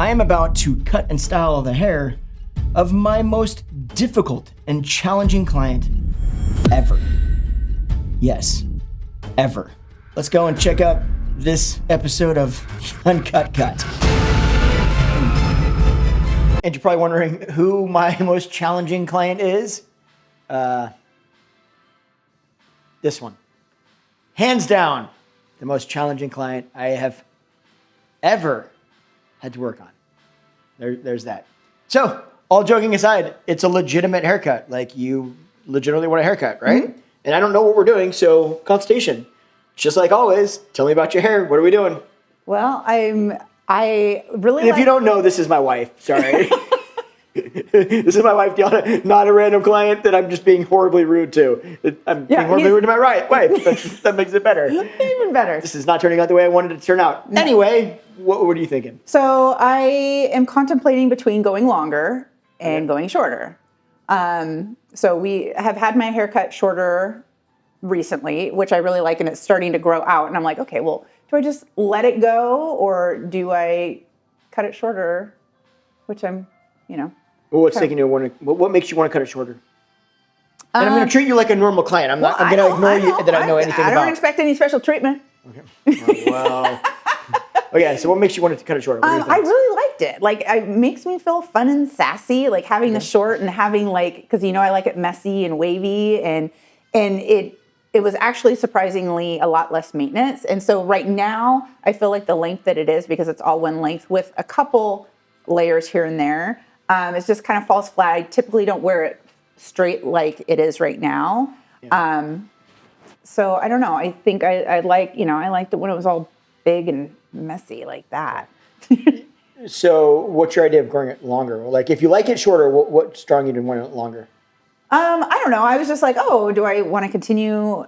I am about to cut and style the hair of my most difficult and challenging client ever. Yes, ever. Let's go and check out this episode of Uncut Cut. And you're probably wondering who my most challenging client is. This one. Hands down, the most challenging client I have ever had to work on. There's that. So, all joking aside, it's a legitimate haircut. Like, you legitimately want a haircut, right? Mm-hmm. And I don't know what we're doing, so consultation. Just like always, tell me about your hair. What are we doing? Well, I really. And if you don't know, this is my wife. Sorry. This is my wife, Deanna, not a random client that I'm just being horribly rude to. I'm being horribly rude to my wife. That makes it better. Even better. This is not turning out the way I wanted it to turn out. No. Anyway, what are you thinking? So I am contemplating between going longer and going shorter. So we have had my hair cut shorter recently, which I really like, and it's starting to grow out. And I'm like, okay, well, do I just let it go or do I cut it shorter? Which I'm, Well, what makes you want to cut it shorter? And I'm going to treat you like a normal client. I'm going to ignore you that I know anything about. I don't expect any special treatment. Okay. Well. Okay, so what makes you want to cut it shorter? I really liked it. Like, it makes me feel fun and sassy, like having the short and having because I like it messy and wavy, and it was actually surprisingly a lot less maintenance. And so right now, I feel like the length that it is, because it's all one length with a couple layers here and there, it just kind of falls flat. I typically don't wear it straight like it is right now. Yeah. So I don't know. I think I liked it when it was all big and messy like that. So what's your idea of growing it longer? Like, if you like it shorter, what's drawing you to want it longer? I don't know. I was just like, do I want to continue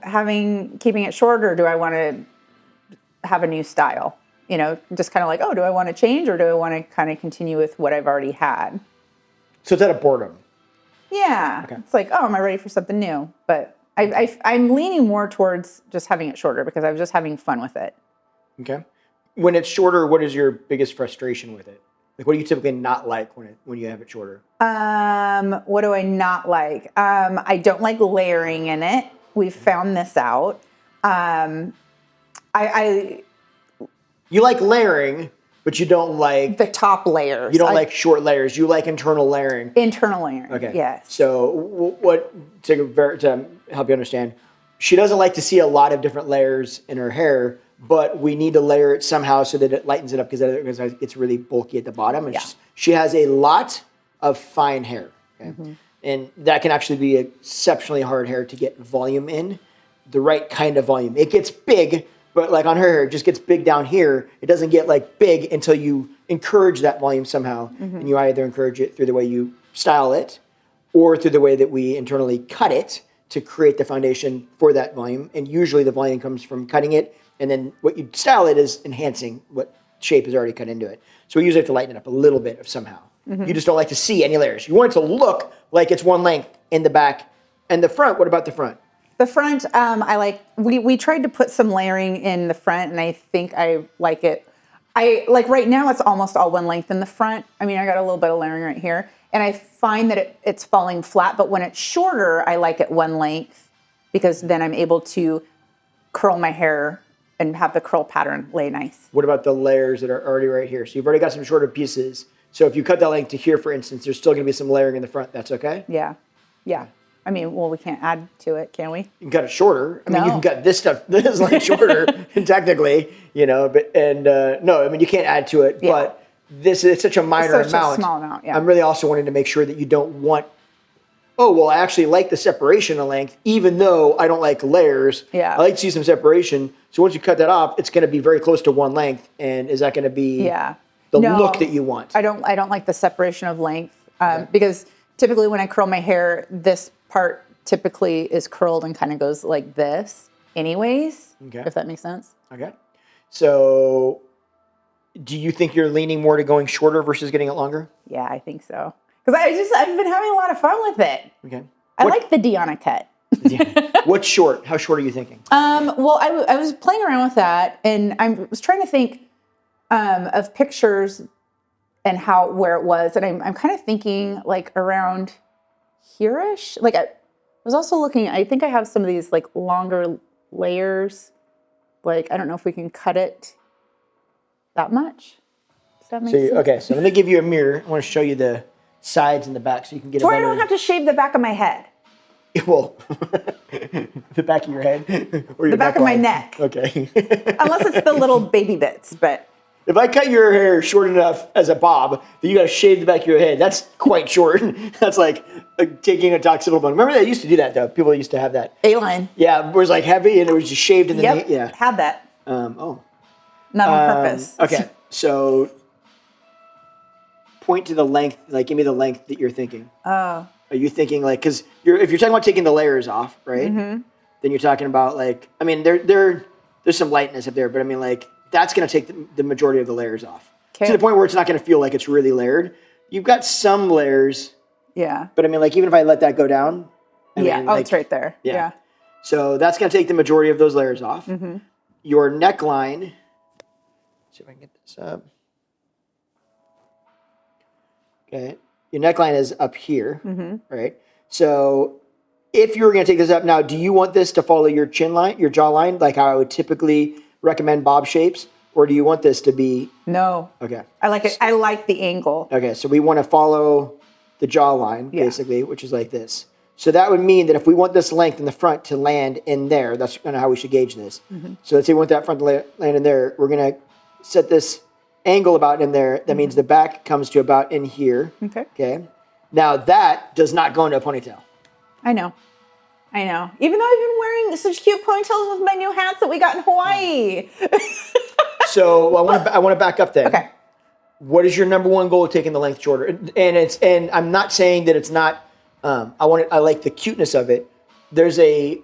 keeping it short, or do I want to have a new style? Just kind of like, do I want to change, or do I want to kind of continue with what I've already had? So it's out of boredom. Yeah. Okay. It's like, am I ready for something new? But I'm leaning more towards just having it shorter because I was just having fun with it. Okay. When it's shorter, what is your biggest frustration with it? Like, what do you typically not like when you have it shorter? What do I not like? I don't like layering in it. We've found this out. You like layering, but you don't like the top layers. You don't like short layers. You like internal layering. Internal layering. Okay. Yes. So to help you understand, she doesn't like to see a lot of different layers in her hair, but we need to layer it somehow so that it lightens it up, because it gets really bulky at the bottom. And she has a lot of fine hair. Okay? Mm-hmm. And that can actually be exceptionally hard hair to get volume in, the right kind of volume. It gets big, but like on her hair, it just gets big down here. It doesn't get like big until you encourage that volume somehow. Mm-hmm. And you either encourage it through the way you style it or through the way that we internally cut it to create the foundation for that volume. And usually the volume comes from cutting it. And then what you style it is enhancing what shape is already cut into it. So we usually have to lighten it up a little bit of somehow. Mm-hmm. You just don't like to see any layers. You want it to look like it's one length in the back. And the front, what about the front? The front, we tried to put some layering in the front, and I think I like it. Right now it's almost all one length in the front. I mean, I got a little bit of layering right here, and I find that it's falling flat, but when it's shorter, I like it one length, because then I'm able to curl my hair and have the curl pattern lay nice. What about the layers that are already right here? So you've already got some shorter pieces. So if you cut that length to here, for instance, there's still going to be some layering in the front. That's okay? Yeah. I mean, we can't add to it, can we? You can cut it shorter. I mean, you can cut this stuff. This is like shorter, technically, but you can't add to it. Yeah. But this is such a minor amount. A small amount, yeah. I'm really also wanting to make sure that you don't want, I actually like the separation of length, even though I don't like layers. Yeah. I like to see some separation. So once you cut that off, it's going to be very close to one length. And is that going to be the look that you want? I don't like the separation of length because typically when I curl my hair, this part typically is curled and kind of goes like this anyways, if that makes sense. Okay. So do you think you're leaning more to going shorter versus getting it longer? Yeah, I think so. Because I've been having a lot of fun with it. Okay. I like the Deanna cut. What's short? How short are you thinking? Well, I was playing around with that, and I was trying to think of pictures and where it was. And I'm kind of thinking like around here-ish. Like I was also looking, I think I have some of these like longer layers. Like, I don't know if we can cut it that much. Does that make sense? Okay, so let me give you a mirror. I want to show you the sides and the back so you can get a Or I better... don't have to shave the back of my head. Well, the back of your head? Or your The back of my neck. Okay. Unless it's the little baby bits, but... If I cut your hair short enough as a bob that you got to shave the back of your head, that's quite short. That's like taking a tuxedo bone. Remember they used to do that though. People used to have that. A-line. Yeah, it was like heavy and it was just shaved in the Yep, yeah. had that. Not Not on purpose. Okay, so point to the length. Like, give me the length that you're thinking. Oh. Are you thinking like because if you're talking about taking the layers off, right? Mm-hmm. Then you're talking about like I mean there's some lightness up there, but I mean like that's going to take the majority of the layers off. Okay. To the point where it's not going to feel like it's really layered. You've got some layers. Yeah. But I mean, like, even if I let that go down. I mean, It's right there. Yeah. Yeah. So that's going to take the majority of those layers off. Mm-hmm. Your neckline. Let's see if I can get this up. Okay. Your neckline is up here. Mm-hmm. Right. So if you were going to take this up now, do you want this to follow your chin line, your jawline, like how I would typically recommend bob shapes? Or do you want this to be... No. Okay. I like it. I like the angle. Okay, so we want to follow the jawline, basically, which is like this. So that would mean that if we want this length in the front to land in there, that's kind of how we should gauge this. Mm-hmm. So let's say we want that front to land in there. We're going to set this angle about in there. That means the back comes to about in here. Okay. Now that does not go into a ponytail. I know. Even though I've been wearing such cute ponytails with my new hats that we got in Hawaii. So I want to back up then. Okay. What is your number one goal of taking the length shorter? And I'm not saying that it's not. I like the cuteness of it. There's a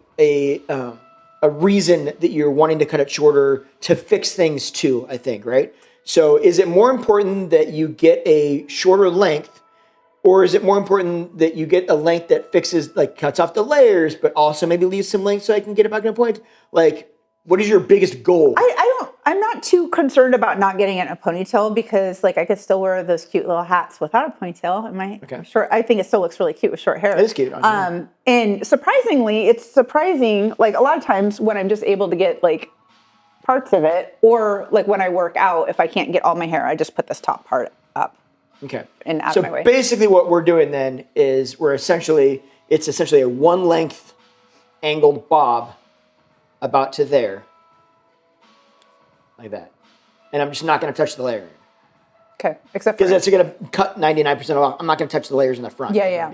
reason that you're wanting to cut it shorter to fix things too. I think, right? So is it more important that you get a shorter length, or is it more important that you get a length that fixes, like cuts off the layers, but also maybe leaves some length so I can get it back in a point? Like, what is your biggest goal? I'm not too concerned about not getting it in a ponytail because like I could still wear those cute little hats without a ponytail. I think it still looks really cute with short hair. It is cute. And surprisingly, it's surprising, like a lot of times when I'm just able to get like parts of it, or like when I work out, if I can't get all my hair, I just put this top part up. Okay. And out of my way. So basically what we're doing then is it's essentially a one length angled bob about to there. Like that. And I'm just not going to touch the layering. Okay. Except for... Because that's going to cut 99% off. I'm not going to touch the layers in the front. Yeah.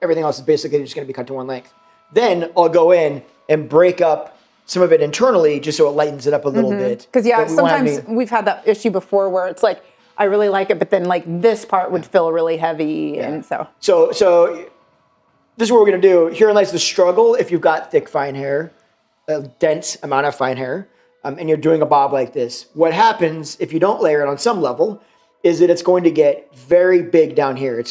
Everything else is basically just going to be cut to one length. Then I'll go in and break up some of it internally just so it lightens it up a little bit. Because sometimes we've had that issue before where it's like, I really like it, but then like this part would feel really heavy. Yeah. And so this is what we're going to do. Herein lies the struggle if you've got thick, fine hair, a dense amount of fine hair, and you're doing a bob like this. What happens if you don't layer it on some level is that it's going to get very big down here.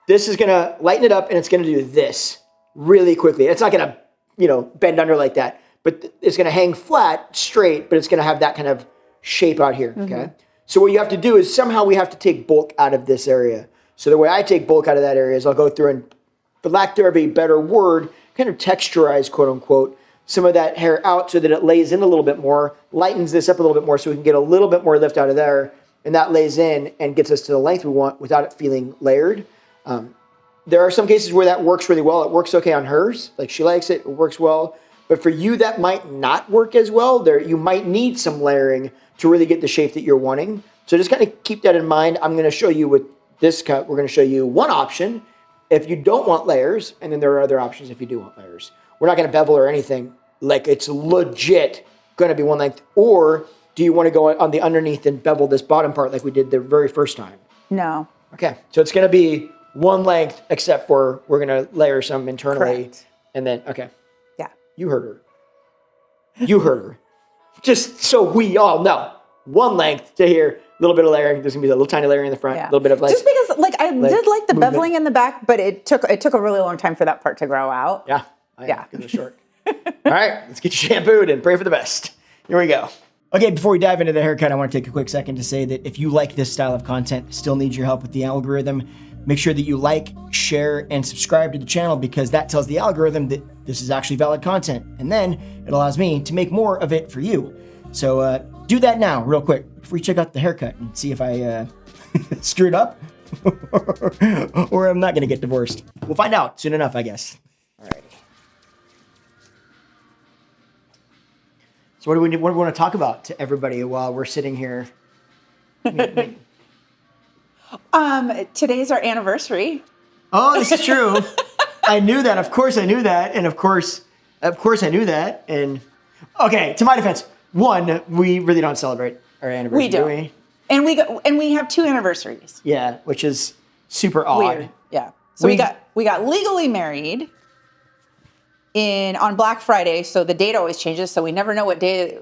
This is going to lighten it up and it's going to do this really quickly. It's not going to, bend under like that, but it's going to hang flat, straight, but it's going to have that kind of shape out here, okay? So what you have to do is somehow we have to take bulk out of this area. So the way I take bulk out of that area is I'll go through and, for lack of a better word, kind of texturize, quote unquote, some of that hair out so that it lays in a little bit more, lightens this up a little bit more so we can get a little bit more lift out of there, and that lays in and gets us to the length we want without it feeling layered. There are some cases where that works really well. It works okay on hers. Like she likes it, it works well. But for you, that might not work as well. You might need some layering to really get the shape that you're wanting. So just kind of keep that in mind. I'm going to show you with this cut, we're going to show you one option if you don't want layers, and then there are other options if you do want layers. We're not going to bevel or anything. Like it's legit going to be one length. Or do you want to go on the underneath and bevel this bottom part like we did the very first time? No. Okay. So it's going to be one length, except for we're going to layer some internally. Correct. And then, okay. Yeah. You heard her. Just so we all know. One length to here, a little bit of layering. There's going to be a little tiny layering in the front, a little bit of just because I did like the movement. beveling in the back, but it took a really long time for that part to grow out. Yeah. Because it's short. All right, let's get you shampooed and pray for the best. Here we go. Okay, before we dive into the haircut, I want to take a quick second to say that if you like this style of content, still need your help with the algorithm, make sure that you like, share, and subscribe to the channel because that tells the algorithm that this is actually valid content. And then it allows me to make more of it for you. So do that now, real quick, before you check out the haircut and see if I screwed up or I'm not going to get divorced. We'll find out soon enough, I guess. Alrighty. So what do we want to talk about to everybody while we're sitting here? Today's our anniversary. Oh, this is true. I knew that. Of course I knew that. And of course I knew that. And okay, to my defense, one, we really don't celebrate our anniversary. We don't. Do we? And we have 2 anniversaries. Yeah, which is super odd. Weird. Yeah. So we got legally married on Black Friday, so the date always changes, so we never know what day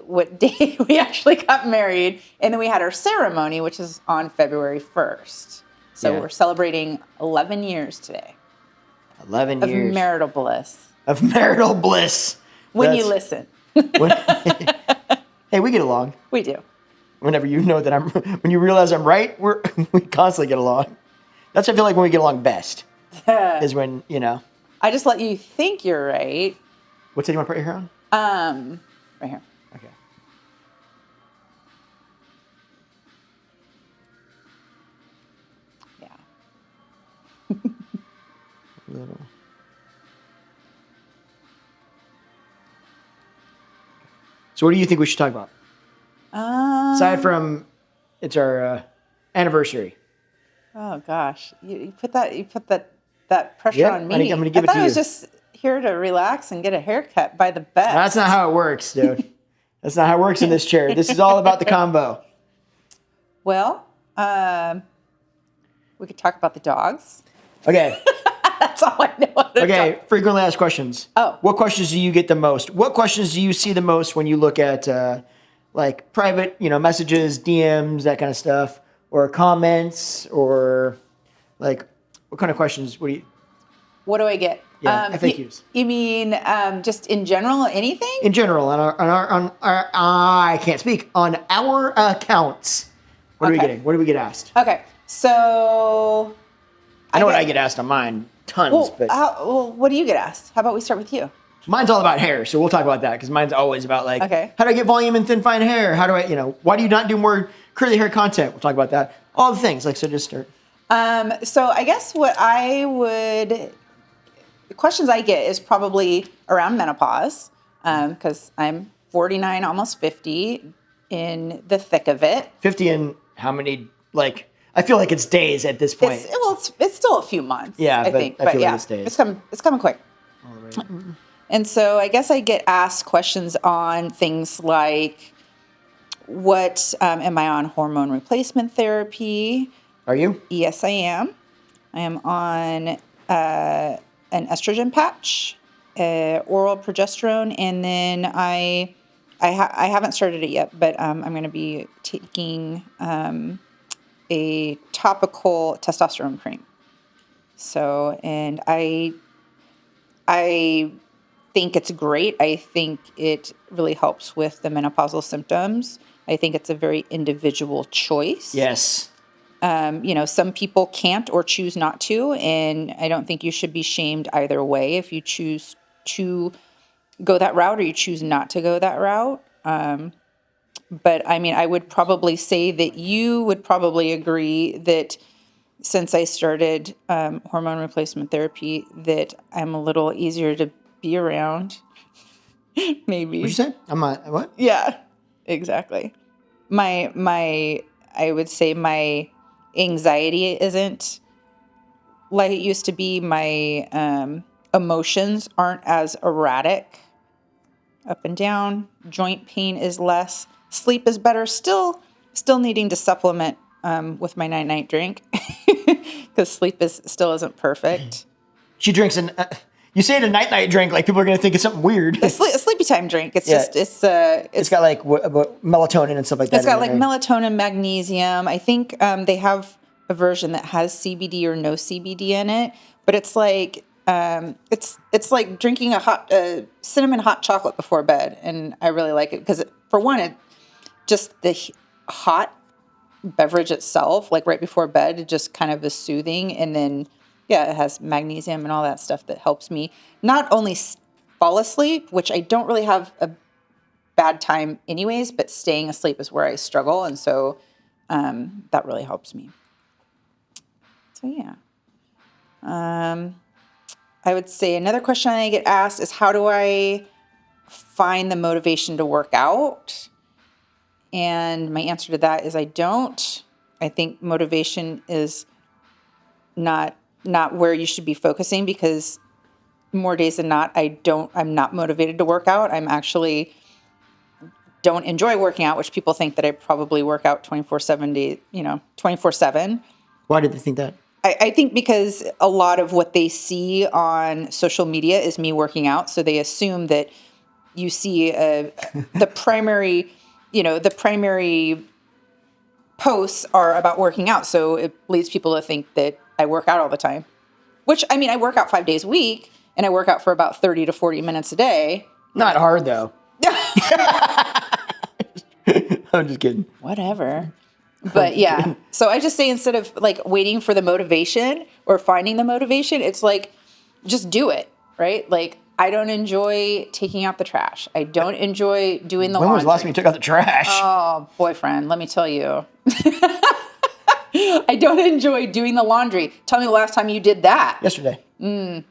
we actually got married. And then we had our ceremony, which is on February 1st. So we're celebrating 11 years today. 11 years. Of marital bliss. Of marital bliss. When you listen. Hey, we get along. We do. Whenever you know that when you realize I'm right, we constantly get along. That's what I feel like when we get along best. Is when, I just let you think you're right. What side do you want to put your hair on? Right here. Okay. Yeah. Little. So what do you think we should talk about? Aside from it's our anniversary. Oh gosh, you put that pressure on me. I'm gonna give it to you. I was just here to relax and get a haircut by the best. That's not how it works, dude. That's not how it works in this chair. This is all about the combo. Well, we could talk about the dogs. Okay. That's all I know. Okay, frequently asked questions. Oh. What questions do you get the most? What questions do you see the most when you look at like private, messages, DMs, that kind of stuff, or comments, or like what kind of questions? What do I get? Yeah, FAQs. You mean just in general, anything? In general, on our I can't speak on our accounts. What are we getting? What do we get asked? Okay, so I know what I get asked on mine, tons. But what do you get asked? How about we start with you? Mine's all about hair, so we'll talk about that because mine's always about like, how do I get volume in thin, fine hair? How do I, why do you not do more curly hair content? We'll talk about that. All the things, so just start. So I guess the questions I get is probably around menopause because I'm 49, almost 50, in the thick of it. 50 in how many, I feel like it's days at this point. It's still a few months. Yeah, I think. I feel like it's days. It's coming quick. All right. And so I guess I get asked questions on things like, what am I on hormone replacement therapy? Are you? Yes, I am. I am on an estrogen patch, oral progesterone, and then I haven't started it yet, but I'm going to be taking a topical testosterone cream. So, and I think it's great. I think it really helps with the menopausal symptoms. I think it's a very individual choice. Yes. Some people can't or choose not to, and I don't think you should be shamed either way if you choose to go that route or you choose not to go that route. But I mean, I would probably say that you would probably agree that since I started hormone replacement therapy, that I'm a little easier to be around. Maybe. What'd you say? I'm not, what? Yeah, exactly. I would say my anxiety isn't like it used to be. My emotions aren't as erratic, up and down. Joint pain is less. Sleep is better. Still needing to supplement with my night drink because sleep still isn't perfect. She drinks you say it a night drink, like people are going to think it's something weird. A sleepy time drink. It's got like melatonin and stuff like that. It's got like melatonin, magnesium. I think they have a version that has CBD or no CBD in it, but it's like it's like drinking a cinnamon hot chocolate before bed, and I really like it because for one, just the hot beverage itself, like right before bed, it just kind of is soothing. And then, yeah, it has magnesium and all that stuff that helps me not only fall asleep, which I don't really have a bad time anyways, but staying asleep is where I struggle. And so that really helps me. So, yeah. I would say another question I get asked is, how do I find the motivation to work out? And my answer to that is I don't. I think motivation is not where you should be focusing, because more days than not, I'm not motivated to work out. I'm actually don't enjoy working out, which people think that I probably work out 24/7, 24/7. Why did they think that? I think because a lot of what they see on social media is me working out. So they assume that you see the primary posts are about working out. So it leads people to think that I work out all the time, which, I mean, I work out 5 days a week, and I work out for about 30 to 40 minutes a day. Not hard, though. I'm just kidding. Whatever. But yeah, so I just say, instead of like waiting for the motivation or finding the motivation, it's like, just do it, right? Like, I don't enjoy taking out the trash. I don't enjoy doing the laundry. When was the last time you took out the trash? Oh, boyfriend, let me tell you. I don't enjoy doing the laundry. Tell me the last time you did that. Yesterday. Yep.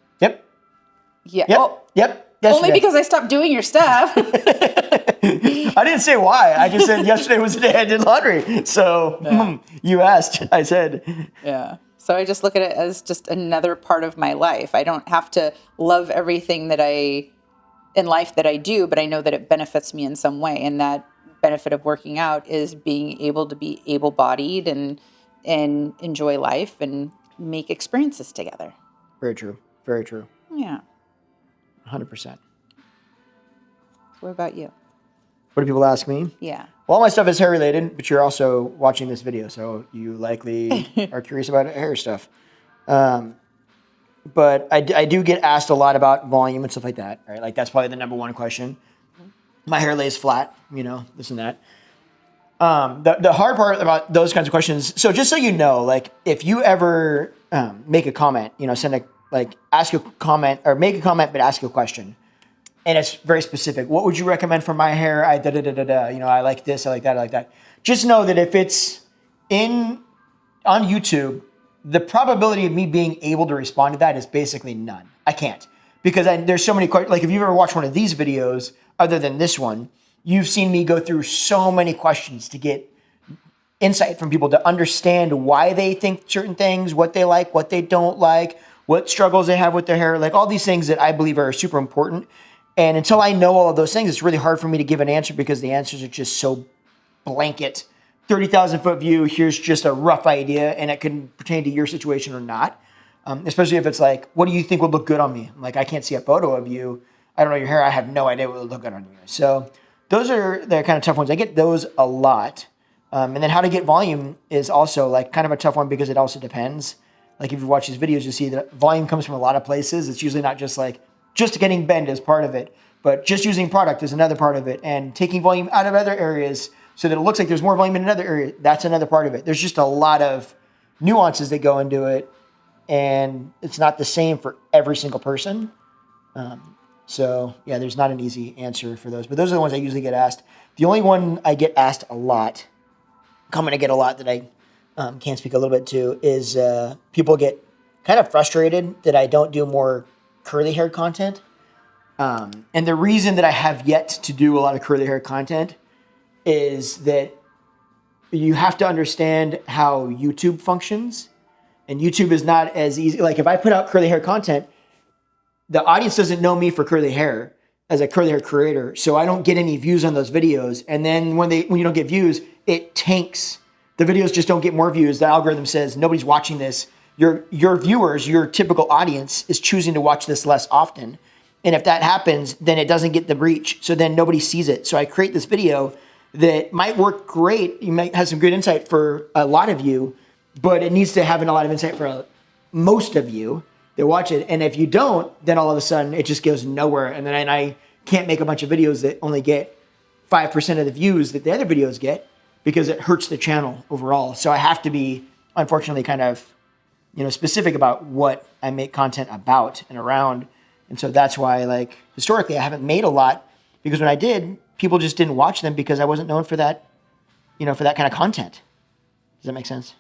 Yeah. Yep. Well, Yep. Yesterday. only because I stopped doing your stuff. I didn't say why. I just said yesterday was the day I did laundry. So you asked. I said. Yeah. So I just look at it as just another part of my life. I don't have to love everything in life that I do, but I know that it benefits me in some way. And that benefit of working out is being able to be able-bodied and enjoy life and make experiences together. Very true. Very true. Yeah. 100%. What about you? What do people ask me? Yeah. Well, all my stuff is hair related, but you're also watching this video, so you likely are curious about hair stuff. But I do get asked a lot about volume and stuff like that, right? Like, that's probably the number one question. My hair lays flat, this and that. The hard part about those kinds of questions, so just so you know, like, if you ever make a comment, ask a comment, or make a comment but ask a question, and it's very specific. What would you recommend for my hair? I like this, I like that, I like that. Just know that if it's on YouTube, the probability of me being able to respond to that is basically none. I can't, because there's so many questions. Like, if you've ever watched one of these videos, other than this one, you've seen me go through so many questions to get insight from people to understand why they think certain things, what they like, what they don't like, what struggles they have with their hair, like all these things that I believe are super important. And until I know all of those things, it's really hard for me to give an answer, because the answers are just so blanket. 30,000 foot view, here's just a rough idea, and it can pertain to your situation or not. Especially if it's like, what do you think would look good on me? Like, I can't see a photo of you. I don't know your hair. I have no idea what would look good on you. So those are the kind of tough ones. I get those a lot. And then how to get volume is also like kind of a tough one, because it also depends. Like, if you watch these videos, you see that volume comes from a lot of places. It's usually not just like, just getting bend is part of it, but just using product is another part of it. And taking volume out of other areas so that it looks like there's more volume in another area, that's another part of it. There's just a lot of nuances that go into it, and it's not the same for every single person. So yeah, there's not an easy answer for those, but those are the ones I usually get asked. The only one I get asked a lot, coming to get a lot, that I can speak a little bit to, is people get kind of frustrated that I don't do more curly hair content. And the reason that I have yet to do a lot of curly hair content is that you have to understand how YouTube functions. And YouTube is not as easy. Like, if I put out curly hair content, the audience doesn't know me for curly hair as a curly hair creator. So I don't get any views on those videos. And then when you don't get views, it tanks. The videos just don't get more views. The algorithm says nobody's watching this. Your viewers, your typical audience, is choosing to watch this less often. And if that happens, then it doesn't get the reach. So then nobody sees it. So I create this video that might work great. You might have some good insight for a lot of you, but it needs to have a lot of insight for most of you that watch it. And if you don't, then all of a sudden it just goes nowhere. And then I can't make a bunch of videos that only get 5% of the views that the other videos get because it hurts the channel overall. So I have to be, unfortunately, kind of, specific about what I make content about and around. And so that's why, like, historically, I haven't made a lot because when I did, people just didn't watch them because I wasn't known for that, for that kind of content. Does that make sense?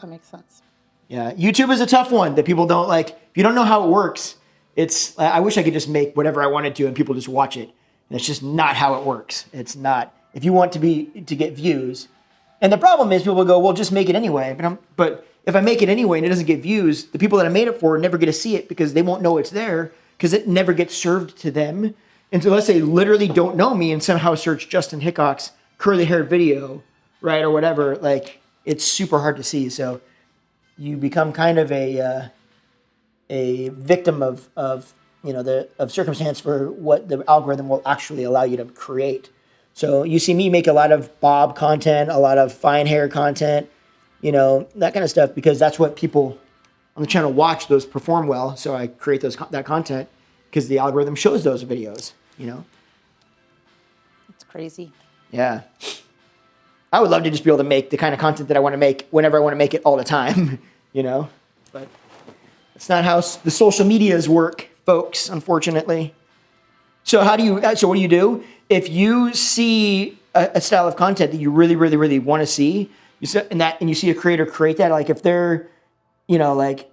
That makes sense. Yeah. YouTube is a tough one that people don't like. If you don't know how it works, I wish I could just make whatever I wanted to and people just watch it. And it's just not how it works. It's not. If you want to get views, and the problem is people go, well, just make it anyway. But if I make it anyway and it doesn't get views, the people that I made it for never get to see it because they won't know it's there because it never gets served to them. And so unless they literally don't know me and somehow search Justin Hickox curly haired video, right, or whatever, like it's super hard to see. So you become kind of a victim of circumstance for what the algorithm will actually allow you to create. So you see me make a lot of bob content, a lot of fine hair content, that kind of stuff, because that's what people on the channel watch. Those perform well. So I create that content because the algorithm shows those videos, It's crazy. Yeah. I would love to just be able to make the kind of content that I want to make whenever I want to make it all the time, but it's not how the social medias work, folks, unfortunately. So what do you do? If you see a style of content that you really, really, really want to see, and you see a creator create that, like if they're, if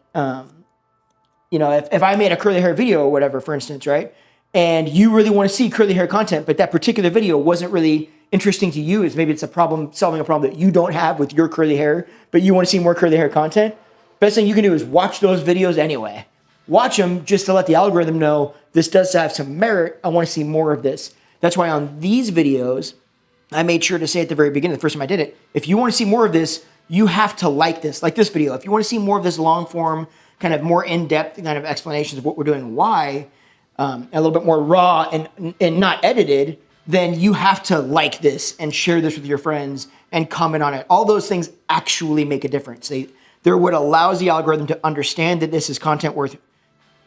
I made a curly hair video or whatever, for instance, right? And you really want to see curly hair content, but that particular video wasn't really interesting to you, maybe it's solving a problem that you don't have with your curly hair, but you want to see more curly hair content. Best thing you can do is watch those videos anyway. Watch them just to let the algorithm know this does have some merit. I want to see more of this. That's why on these videos, I made sure to say at the very beginning, the first time I did it, if you want to see more of this, you have to like this video. If you want to see more of this long form, kind of more in-depth kind of explanations of what we're doing and why, a little bit more raw and not edited, then you have to like this and share this with your friends and comment on it. All those things actually make a difference. They're what allows the algorithm to understand that this is content worth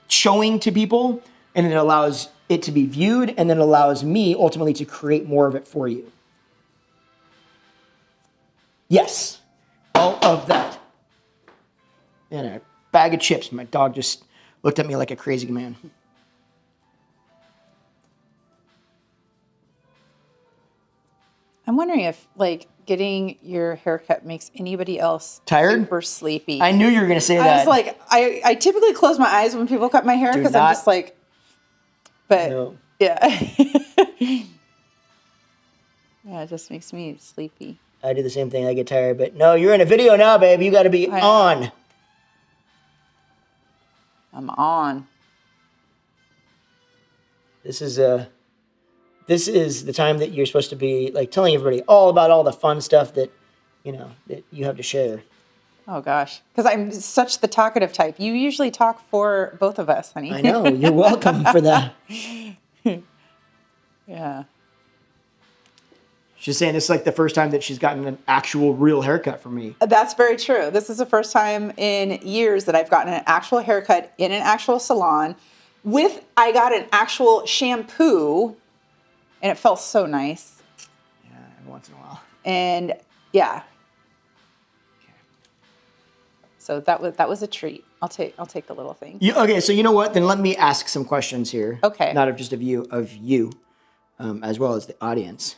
showing to people, and it allows it to be viewed, and then it allows me ultimately to create more of it for you. Yes, all of that. And a bag of chips. My dog just looked at me like a crazy man. I'm wondering if, getting your haircut makes anybody else tired? Super sleepy. I knew you were going to say that. I was like, I typically close my eyes when people cut my hair because I'm just like, but no. Yeah. Yeah, it just makes me sleepy. I do the same thing. I get tired, but no, you're in a video now, babe. You got to be on. I'm on. This is the time that you're supposed to be telling everybody all about all the fun stuff that you have to share. Oh gosh, because I'm such the talkative type. You usually talk for both of us, honey. I know. You're welcome for that. Yeah. She's saying this is the first time that she's gotten an actual real haircut from me. That's very true. This is the first time in years that I've gotten an actual haircut in an actual salon. I got an actual shampoo. And it felt so nice. Yeah, every once in a while. And yeah. Okay. So that was a treat. I'll take the little thing. Okay, so you know what? Then let me ask some questions here. Okay. Not of you, as well as the audience.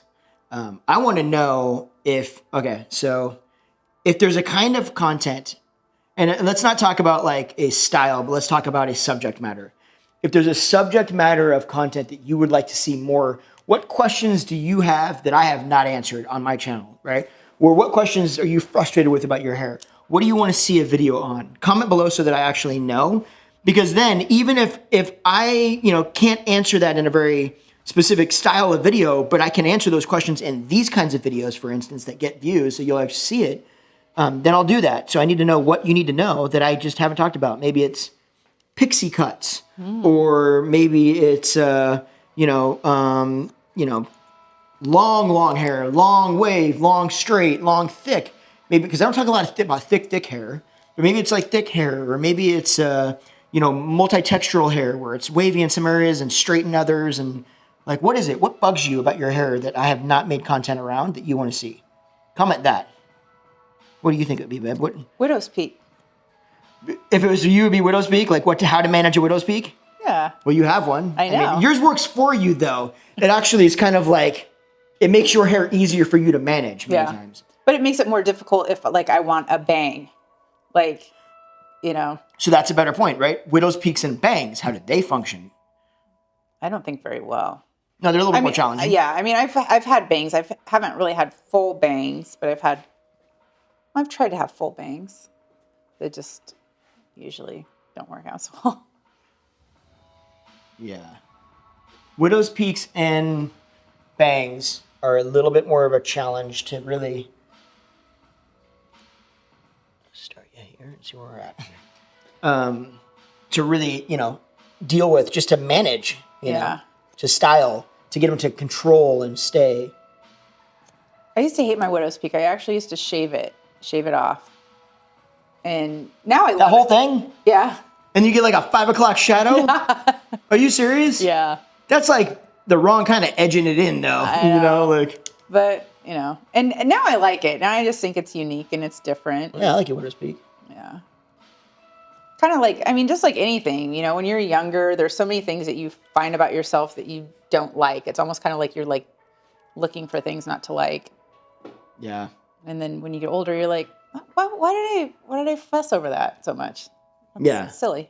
I want to know if there's a kind of content, and let's not talk about a style, but let's talk about a subject matter. If there's a subject matter of content that you would like to see more, what questions do you have that I have not answered on my channel, right? Or what questions are you frustrated with about your hair? What do you want to see a video on? Comment below so that I actually know. Because then even if I, can't answer that in a very specific style of video, but I can answer those questions in these kinds of videos, for instance, that get views, so you'll actually see it, then I'll do that. So I need to know what you need to know that I just haven't talked about. Maybe it's pixie cuts, or maybe it's, long hair, long wave, long straight, long thick. Maybe, because I don't talk a lot about thick hair, but maybe it's thick hair, or maybe it's, multi-textural hair where it's wavy in some areas and straight in others, and Like, what is it? What bugs you about your hair that I have not made content around that you want to see? Comment that. What do you think it would be, babe? What, Widow's peak. if it was you, it would be widow's peak? Like how to manage a widow's peak? Yeah. Well, you have one. I know. mean, yours works for you, though. It actually is kind of like, it makes your hair easier for you to manage many times. But it makes it more difficult if, like, I want a bang. Like, you know. So that's a better point, right? Widow's peaks and bangs, how did they function? I don't think very well. No, they're a little bit more challenging. Yeah, I mean, I've had bangs. I haven't really had full bangs, but I've tried to have full bangs. They just usually don't work out so well. Yeah. Widow's peaks and bangs are a little bit more of a challenge to really start here and see where we're at. To really, deal with, just to manage, you know, to style, to get them to control and stay. I used to hate my widow's peak. I actually used to shave it off. And now I love The whole it. thing? Yeah. And you get like a 5 o'clock shadow? Yeah. Are you serious? Yeah. That's like the wrong kind of edging it in, though. But, and now I like it. Now I just think it's unique and it's different. Yeah, I like it, widow's peak. Yeah. Kind of like, just like anything, when you're younger, there's so many things that you find about yourself that you don't like. It's almost kind of like you're like looking for things not to like. Yeah. And then when you get older, you're like, why did I fuss over that so much? That's silly.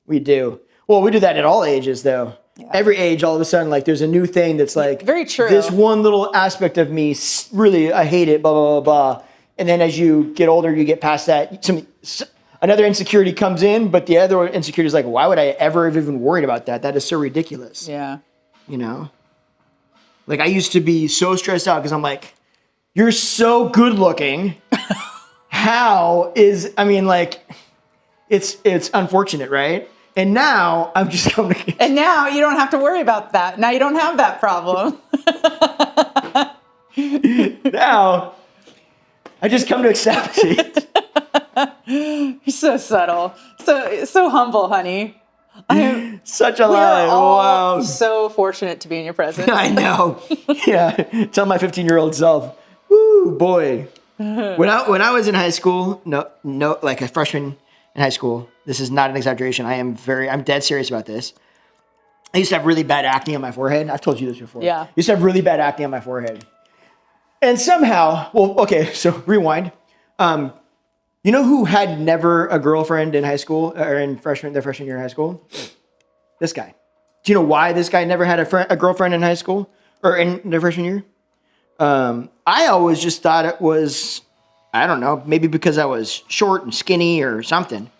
We do. Well, we do that at all ages, though. Yeah. Every age, all of a sudden, like there's a new thing that's like, very true. This one little aspect of me, really, I hate it, blah, blah, blah, blah. And then as you get older, you get past that. Another insecurity comes in, but the other insecurity is like, why would I ever have even worried about that? That is so ridiculous. Yeah. Like I used to be so stressed out because I'm like, you're so good looking. It's unfortunate, right? And now I'm just coming to... And now you don't have to worry about that. Now you don't have that problem. Now I just come to accept it. You're so subtle. So humble, honey. Such a lie. Wow. So fortunate to be in your presence. I know. Yeah. Tell my 15-year-old self. Woo, boy. When I was in high school, no, like a freshman in high school, this is not an exaggeration. I'm dead serious about this. I used to have really bad acne on my forehead. I've told you this before. Yeah. I used to have really bad acne on my forehead. And somehow, so rewind. You know who had never a girlfriend in high school or in their freshman year in high school? This guy. Do you know why this guy never had a girlfriend in high school or in their freshman year? I always just thought it was, I don't know, maybe because I was short and skinny or something.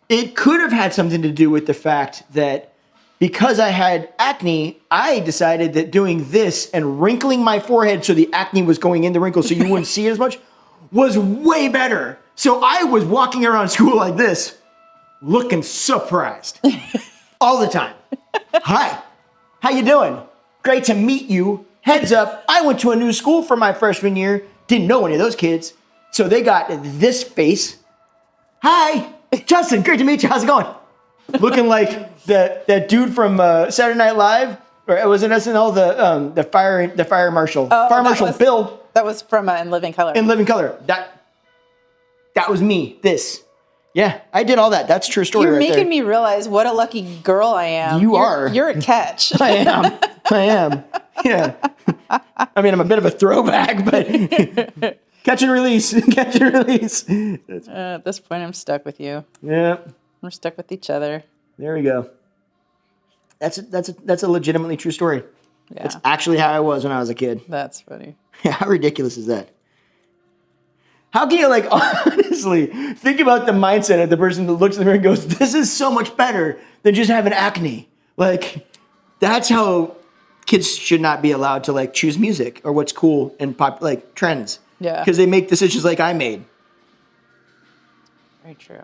It could have had something to do with the fact that because I had acne, I decided that doing this and wrinkling my forehead so the acne was going in the wrinkles so you wouldn't see it as much was way better. So I was walking around school like this, looking surprised all the time. Hi, how you doing? Great to meet you. Heads up, I went to a new school for my freshman year. Didn't know any of those kids. So they got this face. Hi, Justin, great to meet you. How's it going? Looking like that dude from Saturday Night Live, or it was in SNL, the fire marshal. Fire Marshal Bill. That was from In Living Color. In Living Color. That was me. This. Yeah, I did all that. That's a true story. You're right making there. me realize what a lucky girl I am. You're a catch. I am. Yeah. I mean, I'm a bit of a throwback, but catch and release. Catch and release. At this point, I'm stuck with you. Yeah. We're stuck with each other. There we go. That's a legitimately true story. Yeah. That's actually how I was when I was a kid. That's funny. Yeah, how ridiculous is that? How can you, honestly think about the mindset of the person that looks in the mirror and goes, this is so much better than just having acne? That's how kids should not be allowed to, choose music or what's cool and trends. Yeah. Because they make decisions like I made. Very true.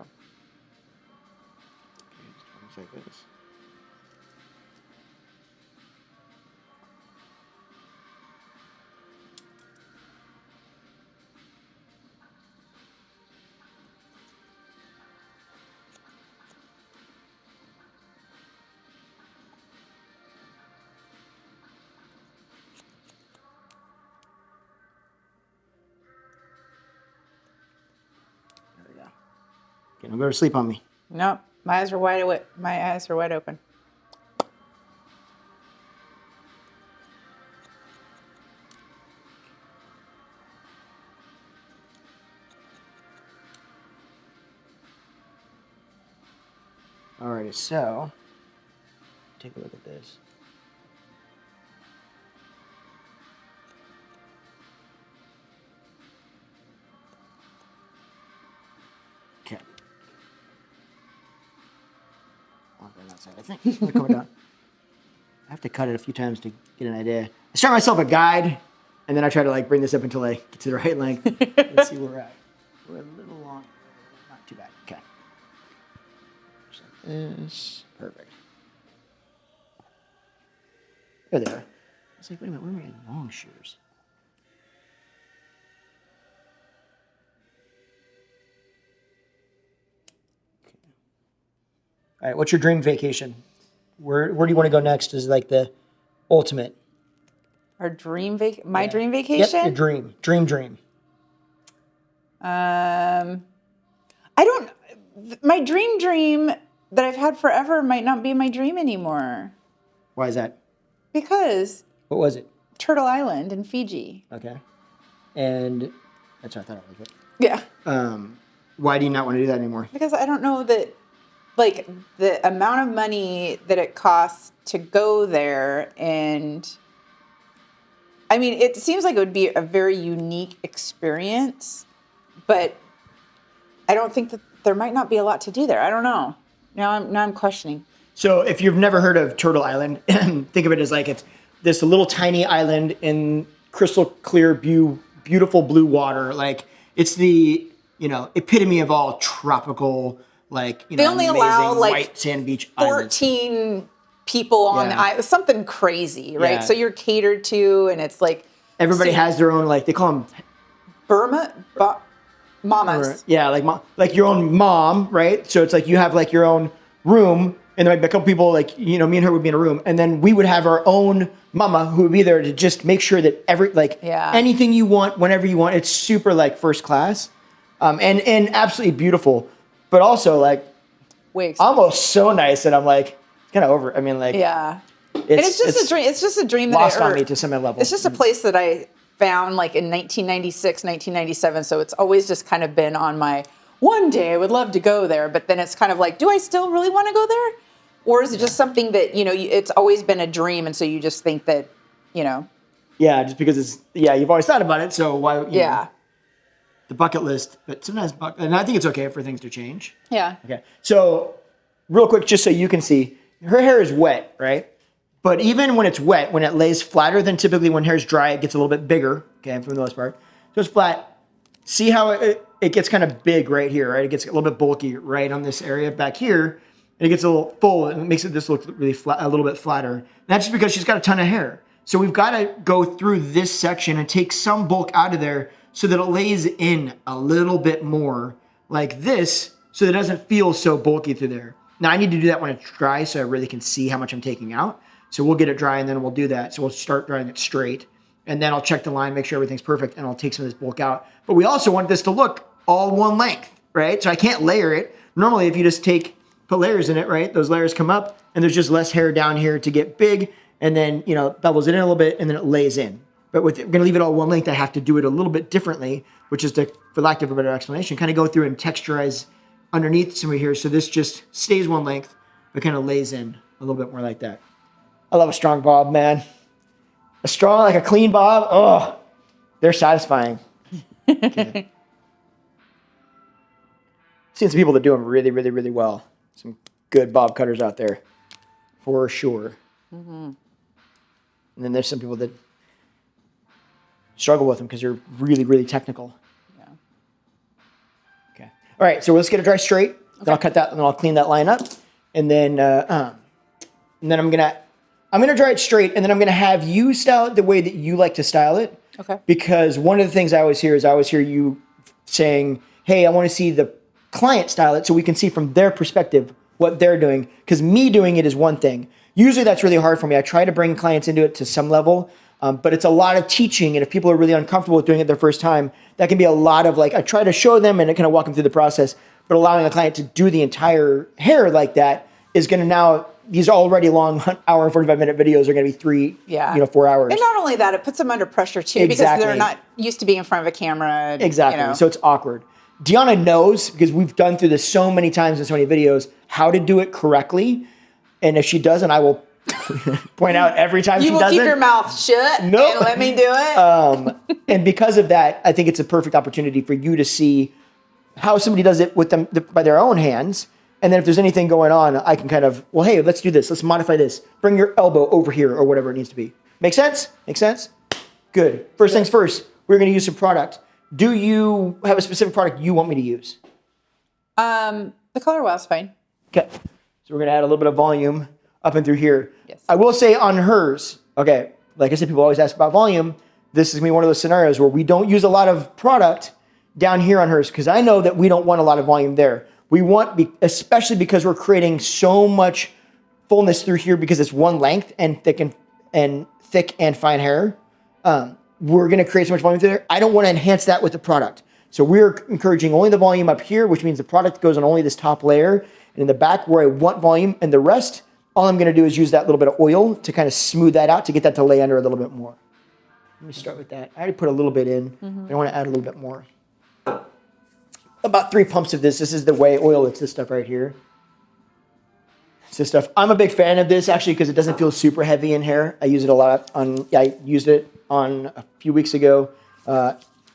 Okay, don't go to sleep on me. Nope. My eyes are wide awake. My eyes are wide open. Alrighty, so take a look at this. Okay. On that side, I think. We're coming down. I have to cut it a few times to get an idea. I start myself a guide, and then I try to like bring this up until I get to the right length. Let's see where we're at. We're a little long. Not too bad. Okay. Just like this. Perfect. There they are. I was like, wait a minute, where are my long shears? Okay. All right, what's your dream vacation? Where do you want to go next? Is like the ultimate. Our dream my dream vacation? Yep, your dream. I don't. My dream that I've had forever might not be my dream anymore. Why is that? Because What was it? Turtle Island in Fiji. Okay. And that's what I thought it was. Yeah. Why do you not want to do that anymore? Because I don't know that, like, the amount of money that it costs to go there, and I mean, it seems like it would be a very unique experience, but I don't think that there might not be a lot to do there. I don't know. Now I'm questioning. So if you've never heard of Turtle Island, think of it as like it's this little tiny island in crystal clear, beautiful blue water. Like it's the, epitome of all tropical, like, they only allow like white sand beach 14 islands. people on the island, something crazy, right? Yeah. So you're catered to, and it's like Everybody has their own, like, they call them mamas. Yeah, like your own mom, right? So it's like you have like your own room, and there might be a couple people, like, me and her would be in a room, and then we would have our own mama who would be there to just make sure that anything you want, whenever you want. It's super like first class, and absolutely beautiful, but also like almost so nice that I'm like kind of over. I mean, like it's just a dream. It's just a dream that lost on me to some level. It's just a place that I found like in 1996, 1997. So it's always just kind of been on my one day I would love to go there. But then it's kind of like, do I still really want to go there? Or is it just something that, it's always been a dream. And so you just think that, Yeah, just because you've always thought about it. So why, the bucket list, but sometimes, and I think it's okay for things to change. Yeah. Okay. So real quick, just so you can see, her hair is wet, right? But even when it's wet, when it lays flatter than typically when hair's dry, it gets a little bit bigger, okay, for the most part. So it's flat. See how it gets kind of big right here, right? It gets a little bit bulky right on this area back here. And it gets a little full, and it makes it just look really flat, a little bit flatter. And that's just because she's got a ton of hair. So we've got to go through this section and take some bulk out of there so that it lays in a little bit more like this, so that it doesn't feel so bulky through there. Now I need to do that when it's dry so I really can see how much I'm taking out. So we'll get it dry and then we'll do that. So we'll start drying it straight. And then I'll check the line, make sure everything's perfect, and I'll take some of this bulk out. But we also want this to look all one length, right? So I can't layer it. Normally, if you just put layers in it, right? Those layers come up and there's just less hair down here to get big, and then, bubbles it in a little bit and then it lays in. But we're gonna leave it all one length. I have to do it a little bit differently, which is to, for lack of a better explanation, kind of go through and texturize underneath some of here. So this just stays one length, but kind of lays in a little bit more like that. I love a strong bob, man. A clean bob, oh, they're satisfying. Okay. Seen some people that do them really, really, really well. Some good bob cutters out there, for sure. Mm-hmm. And then there's some people that struggle with them because they're really, really technical. Yeah. Okay. All right, so let's get it dry straight. Okay. Then I'll cut that, and then I'll clean that line up, and then I'm gonna dry it straight, and then I'm gonna have you style it the way that you like to style it. Okay. Because one of the things I always hear you saying, "Hey, I want to see the client style it so we can see from their perspective what they're doing." Because me doing it is one thing. Usually that's really hard for me. I try to bring clients into it to some level, but it's a lot of teaching. And if people are really uncomfortable with doing it their first time, that can be a lot of I try to show them and kind of walk them through the process. but allowing a client to do the entire hair like that is going to now, these already long hour and 45-minute videos are going to be 4 hours. And not only that, it puts them under pressure too, because they're not used to being in front of a camera. Exactly. So it's awkward. Deanna knows, because we've done through this so many times in so many videos, how to do it correctly. And if she doesn't, I will point out every time she doesn't. You will keep your mouth shut and let me do it. And because of that, I think it's a perfect opportunity for you to see how somebody does it with them by their own hands. And then if there's anything going on, I can kind of, well, hey, let's do this. Let's modify this. Bring your elbow over here or whatever it needs to be. Make sense? Make sense? Good. First things first, we're going to use some product. Do you have a specific product you want me to use? The color wow's fine. Okay. So we're going to add a little bit of volume up and through here. Yes. I will say on hers, okay, like I said, people always ask about volume. This is going to be one of those scenarios where we don't use a lot of product down here on hers, because I know that we don't want a lot of volume there. We want, especially because we're creating so much fullness through here because it's one length and thick and fine hair. We're going to create so much volume through there. I don't want to enhance that with the product. So we're encouraging only the volume up here, which means the product goes on only this top layer. And in the back where I want volume, and the rest, all I'm going to do is use that little bit of oil to kind of smooth that out to get that to lay under a little bit more. Let me start with that. I already put a little bit in. I want to add a little bit more. About 3 pumps of this. This is the whey oil. It's this stuff right here. It's this stuff. I'm a big fan of this actually because it doesn't feel super heavy in hair. I use it a lot I used it on a few weeks ago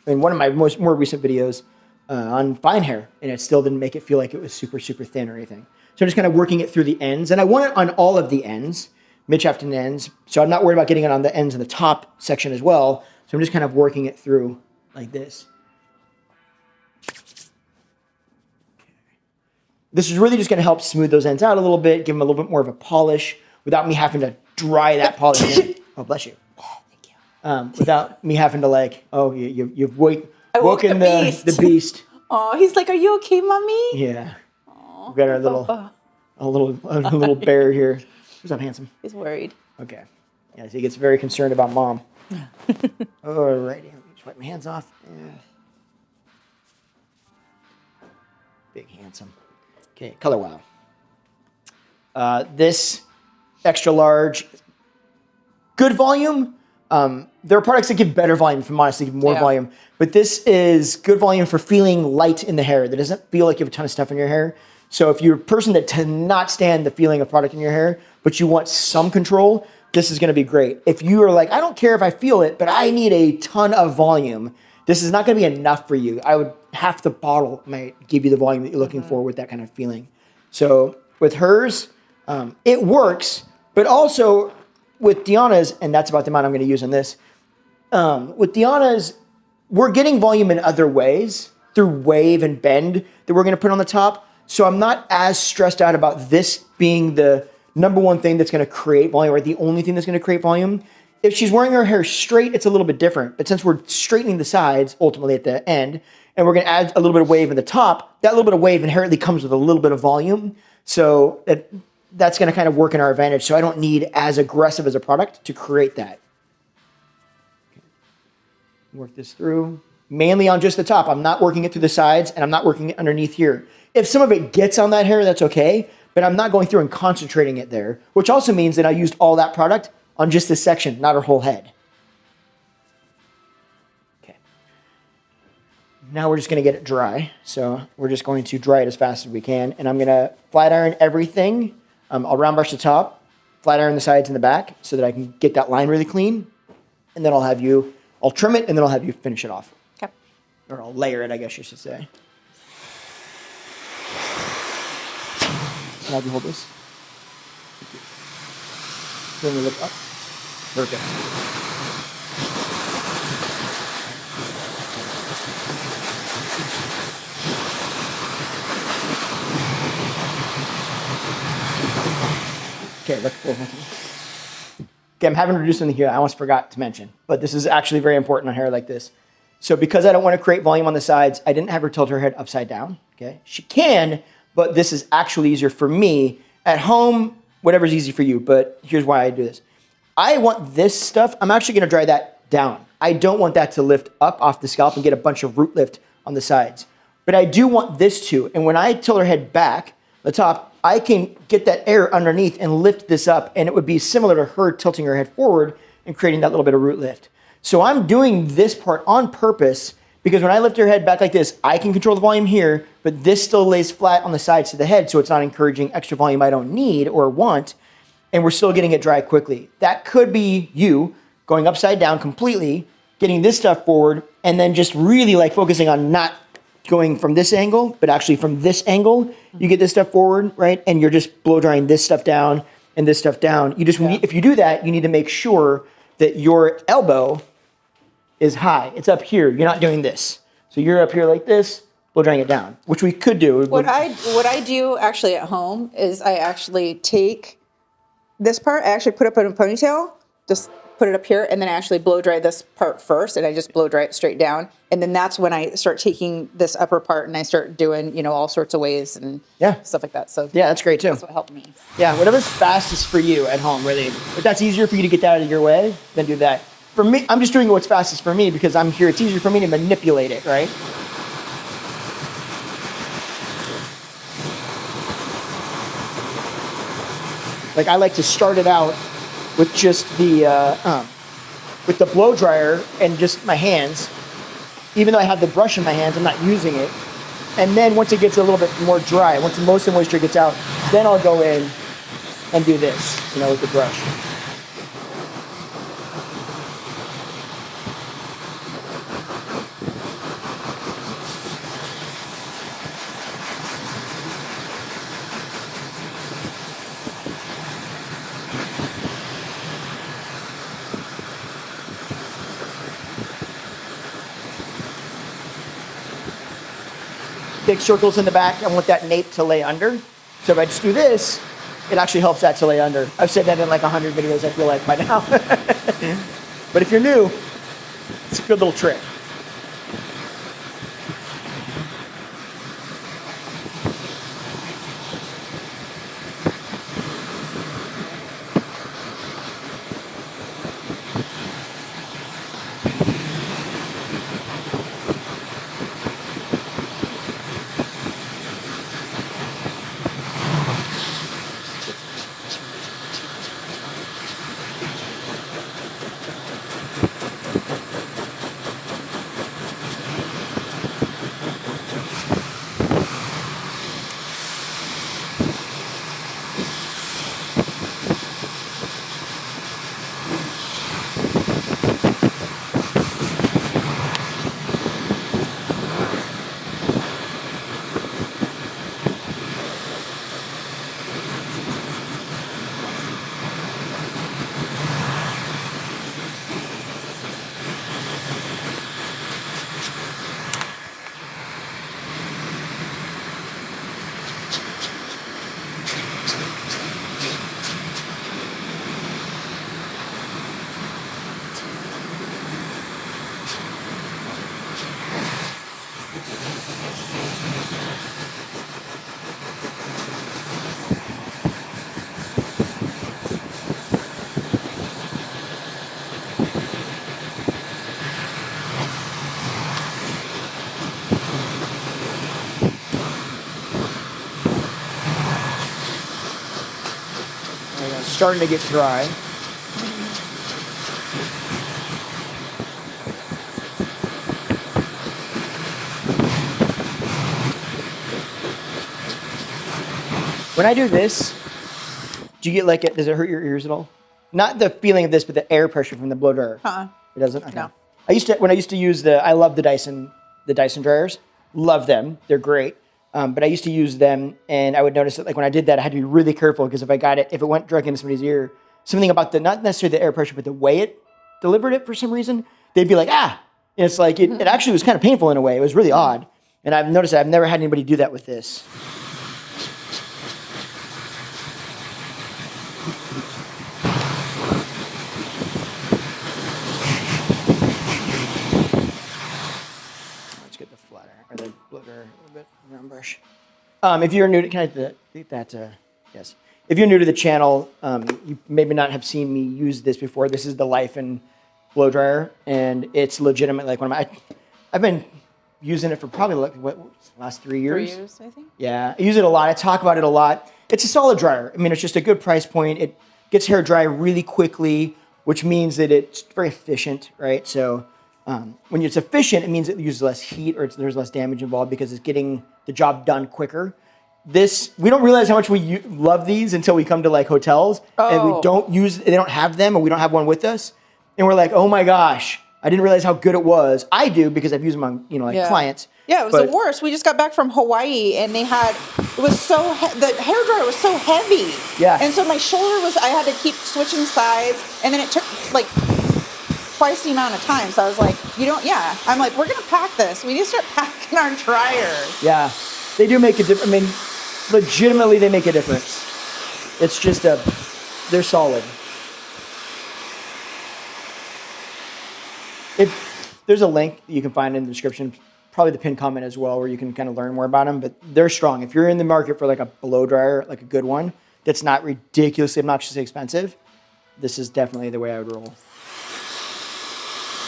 in one of my more recent videos on fine hair, and it still didn't make it feel like it was super, super thin or anything. So I'm just kind of working it through the ends, and I want it on all of the ends, mid-shaft and ends, so I'm not worried about getting it on the ends of the top section as well. So I'm just kind of working it through like this. This is really just going to help smooth those ends out a little bit, give them a little bit more of a polish without me having to dry that polish in. Oh, bless you. Thank you. Without me having to you've woken the beast. Oh, he's like, are you okay, mommy? Yeah. We've got our little bear here. What's up, handsome? He's worried. Okay. Yeah, so he gets very concerned about mom. All righty. Let me just wipe my hands off. Yeah. Big handsome. Okay, color wow. This extra large, good volume. There are products that give better volume, if I'm honest, give more volume. But this is good volume for feeling light in the hair. That doesn't feel like you have a ton of stuff in your hair. So if you're a person that cannot stand the feeling of product in your hair, but you want some control, this is going to be great. If you are like, I don't care if I feel it, but I need a ton of volume, this is not going to be enough for you. I would half the bottle might give you the volume that you're looking for with that kind of feeling. So with hers, it works, but also with Deanna's, and that's about the amount I'm going to use on this. With Deanna's, we're getting volume in other ways through wave and bend that we're going to put on the top. So I'm not as stressed out about this being the number one thing that's going to create volume, or the only thing that's going to create volume. If she's wearing her hair straight, it's a little bit different. But since we're straightening the sides ultimately at the end, and we're going to add a little bit of wave in the top, that little bit of wave inherently comes with a little bit of volume. So that's going to kind of work in our advantage. So I don't need as aggressive as a product to create that. Okay. Work this through. Mainly on just the top. I'm not working it through the sides, and I'm not working it underneath here. If some of it gets on that hair, that's okay. But I'm not going through and concentrating it there, which also means that I used all that product on just this section, not her whole head. Now we're just going to get it dry. So we're just going to dry it as fast as we can. And I'm going to flat iron everything. I'll round brush the top, flat iron the sides and the back so that I can get that line really clean. And then I'll trim it, and then I'll have you finish it off. Okay. Or I'll layer it, I guess you should say. Can I have you hold this? Bring the lip up. Perfect. Okay, let's go. Okay, I'm having to do something here I almost forgot to mention, but this is actually very important on hair like this. So because I don't want to create volume on the sides, I didn't have her tilt her head upside down. Okay, she can, but this is actually easier for me. At home, whatever's easy for you, but here's why I do this. I want this stuff, I'm actually going to dry that down. I don't want that to lift up off the scalp and get a bunch of root lift on the sides. but I do want this to. And when I tilt her head back, the top, I can get that air underneath and lift this up, and it would be similar to her tilting her head forward and creating that little bit of root lift. So I'm doing this part on purpose because when I lift her head back like this, I can control the volume here, but this still lays flat on the sides of the head, so it's not encouraging extra volume I don't need or want, and we're still getting it dry quickly. That could be you going upside down completely, getting this stuff forward, and then just really like focusing on not going from this angle, but actually from this angle, you get this stuff forward, right? And you're just blow drying this stuff down and this stuff down. You just, if you do that, you need to make sure that your elbow is high. It's up here. You're not doing this. So you're up here like this, blow drying it down, which we could do. What I do actually at home is I actually take this part, I actually put it up in a ponytail, just put it up here, and then I actually blow dry this part first, and I just blow dry it straight down. And then that's when I start taking this upper part and I start doing, all sorts of ways and stuff like that. So yeah, that's great too. That's what helped me. Yeah, whatever's fastest for you at home, really. If that's easier for you to get that out of your way, then do that. For me, I'm just doing what's fastest for me because I'm here. It's easier for me to manipulate it, right? Like I like to start it out with just with the blow dryer and just my hands. Even though I have the brush in my hands, I'm not using it. And then once it gets a little bit more dry, once most of the moisture gets out, then I'll go in and do this, with the brush. Big circles in the back. I want that nape to lay under. So if I just do this, it actually helps that to lay under. I've said that in like 100 videos, I feel like, by now. But if you're new, it's a good little trick. Starting to get dry. When I do this, do you get like it? Does it hurt your ears at all? Not the feeling of this, but the air pressure from the blow dryer. It doesn't. Okay. No. When I used to use I love the Dyson dryers. Love them. They're great. But I used to use them, and I would notice that, like when I did that, I had to be really careful because if it went directly into somebody's ear, something about not necessarily the air pressure, but the way it delivered it for some reason, they'd be like, ah. And it's like it actually was kind of painful in a way. It was really odd, and I've noticed that I've never had anybody do that with this. Brush. If you're new to, can I take that? Yes. If you're new to the channel, you maybe not have seen me use this before. This is the Life and blow dryer, and it's legitimate. Like I've been using it for probably last 3 years. 3 years, I think. Yeah, I use it a lot. I talk about it a lot. It's a solid dryer. I mean, it's just a good price point. It gets hair dry really quickly, which means that it's very efficient, right? So when it's efficient, it means it uses less heat or there's less damage involved because it's getting the job done quicker. We don't realize how much we love these until we come to like hotels and they don't have them and we don't have one with us. And we're like, oh my gosh, I didn't realize how good it was. I do because I've used them on, clients. Yeah, it was the worst. We just got back from Hawaii and the hair dryer was so heavy. Yeah. And so my shoulder I had to keep switching sides and then it took like twice the amount of time. So I was like, I'm like, we're going to pack this. We need to start packing our dryer. Yeah, they do make a difference. I mean, legitimately, they make a difference. It's just they're solid. There's a link that you can find in the description, probably the pinned comment as well, where you can kind of learn more about them. But they're strong. If you're in the market for like a blow dryer, like a good one, that's not ridiculously obnoxiously expensive, this is definitely the way I would roll.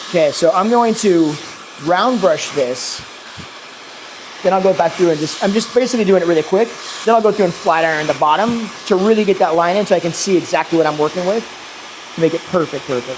Okay, so I'm going to round brush this. Then I'll go back through and I'm just basically doing it really quick. Then I'll go through and flat iron the bottom to really get that line in so I can see exactly what I'm working with to make it perfect. Okay.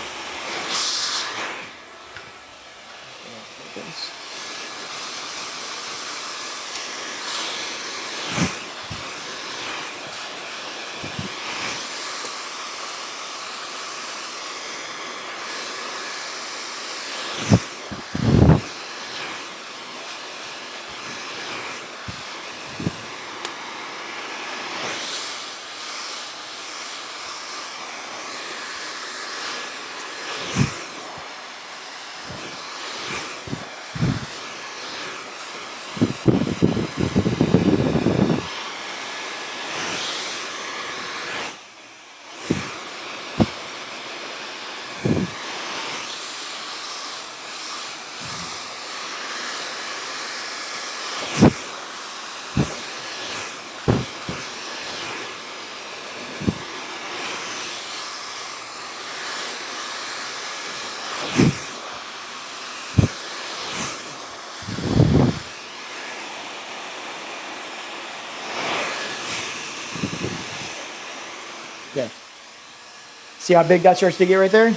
See how big that starts to get right there?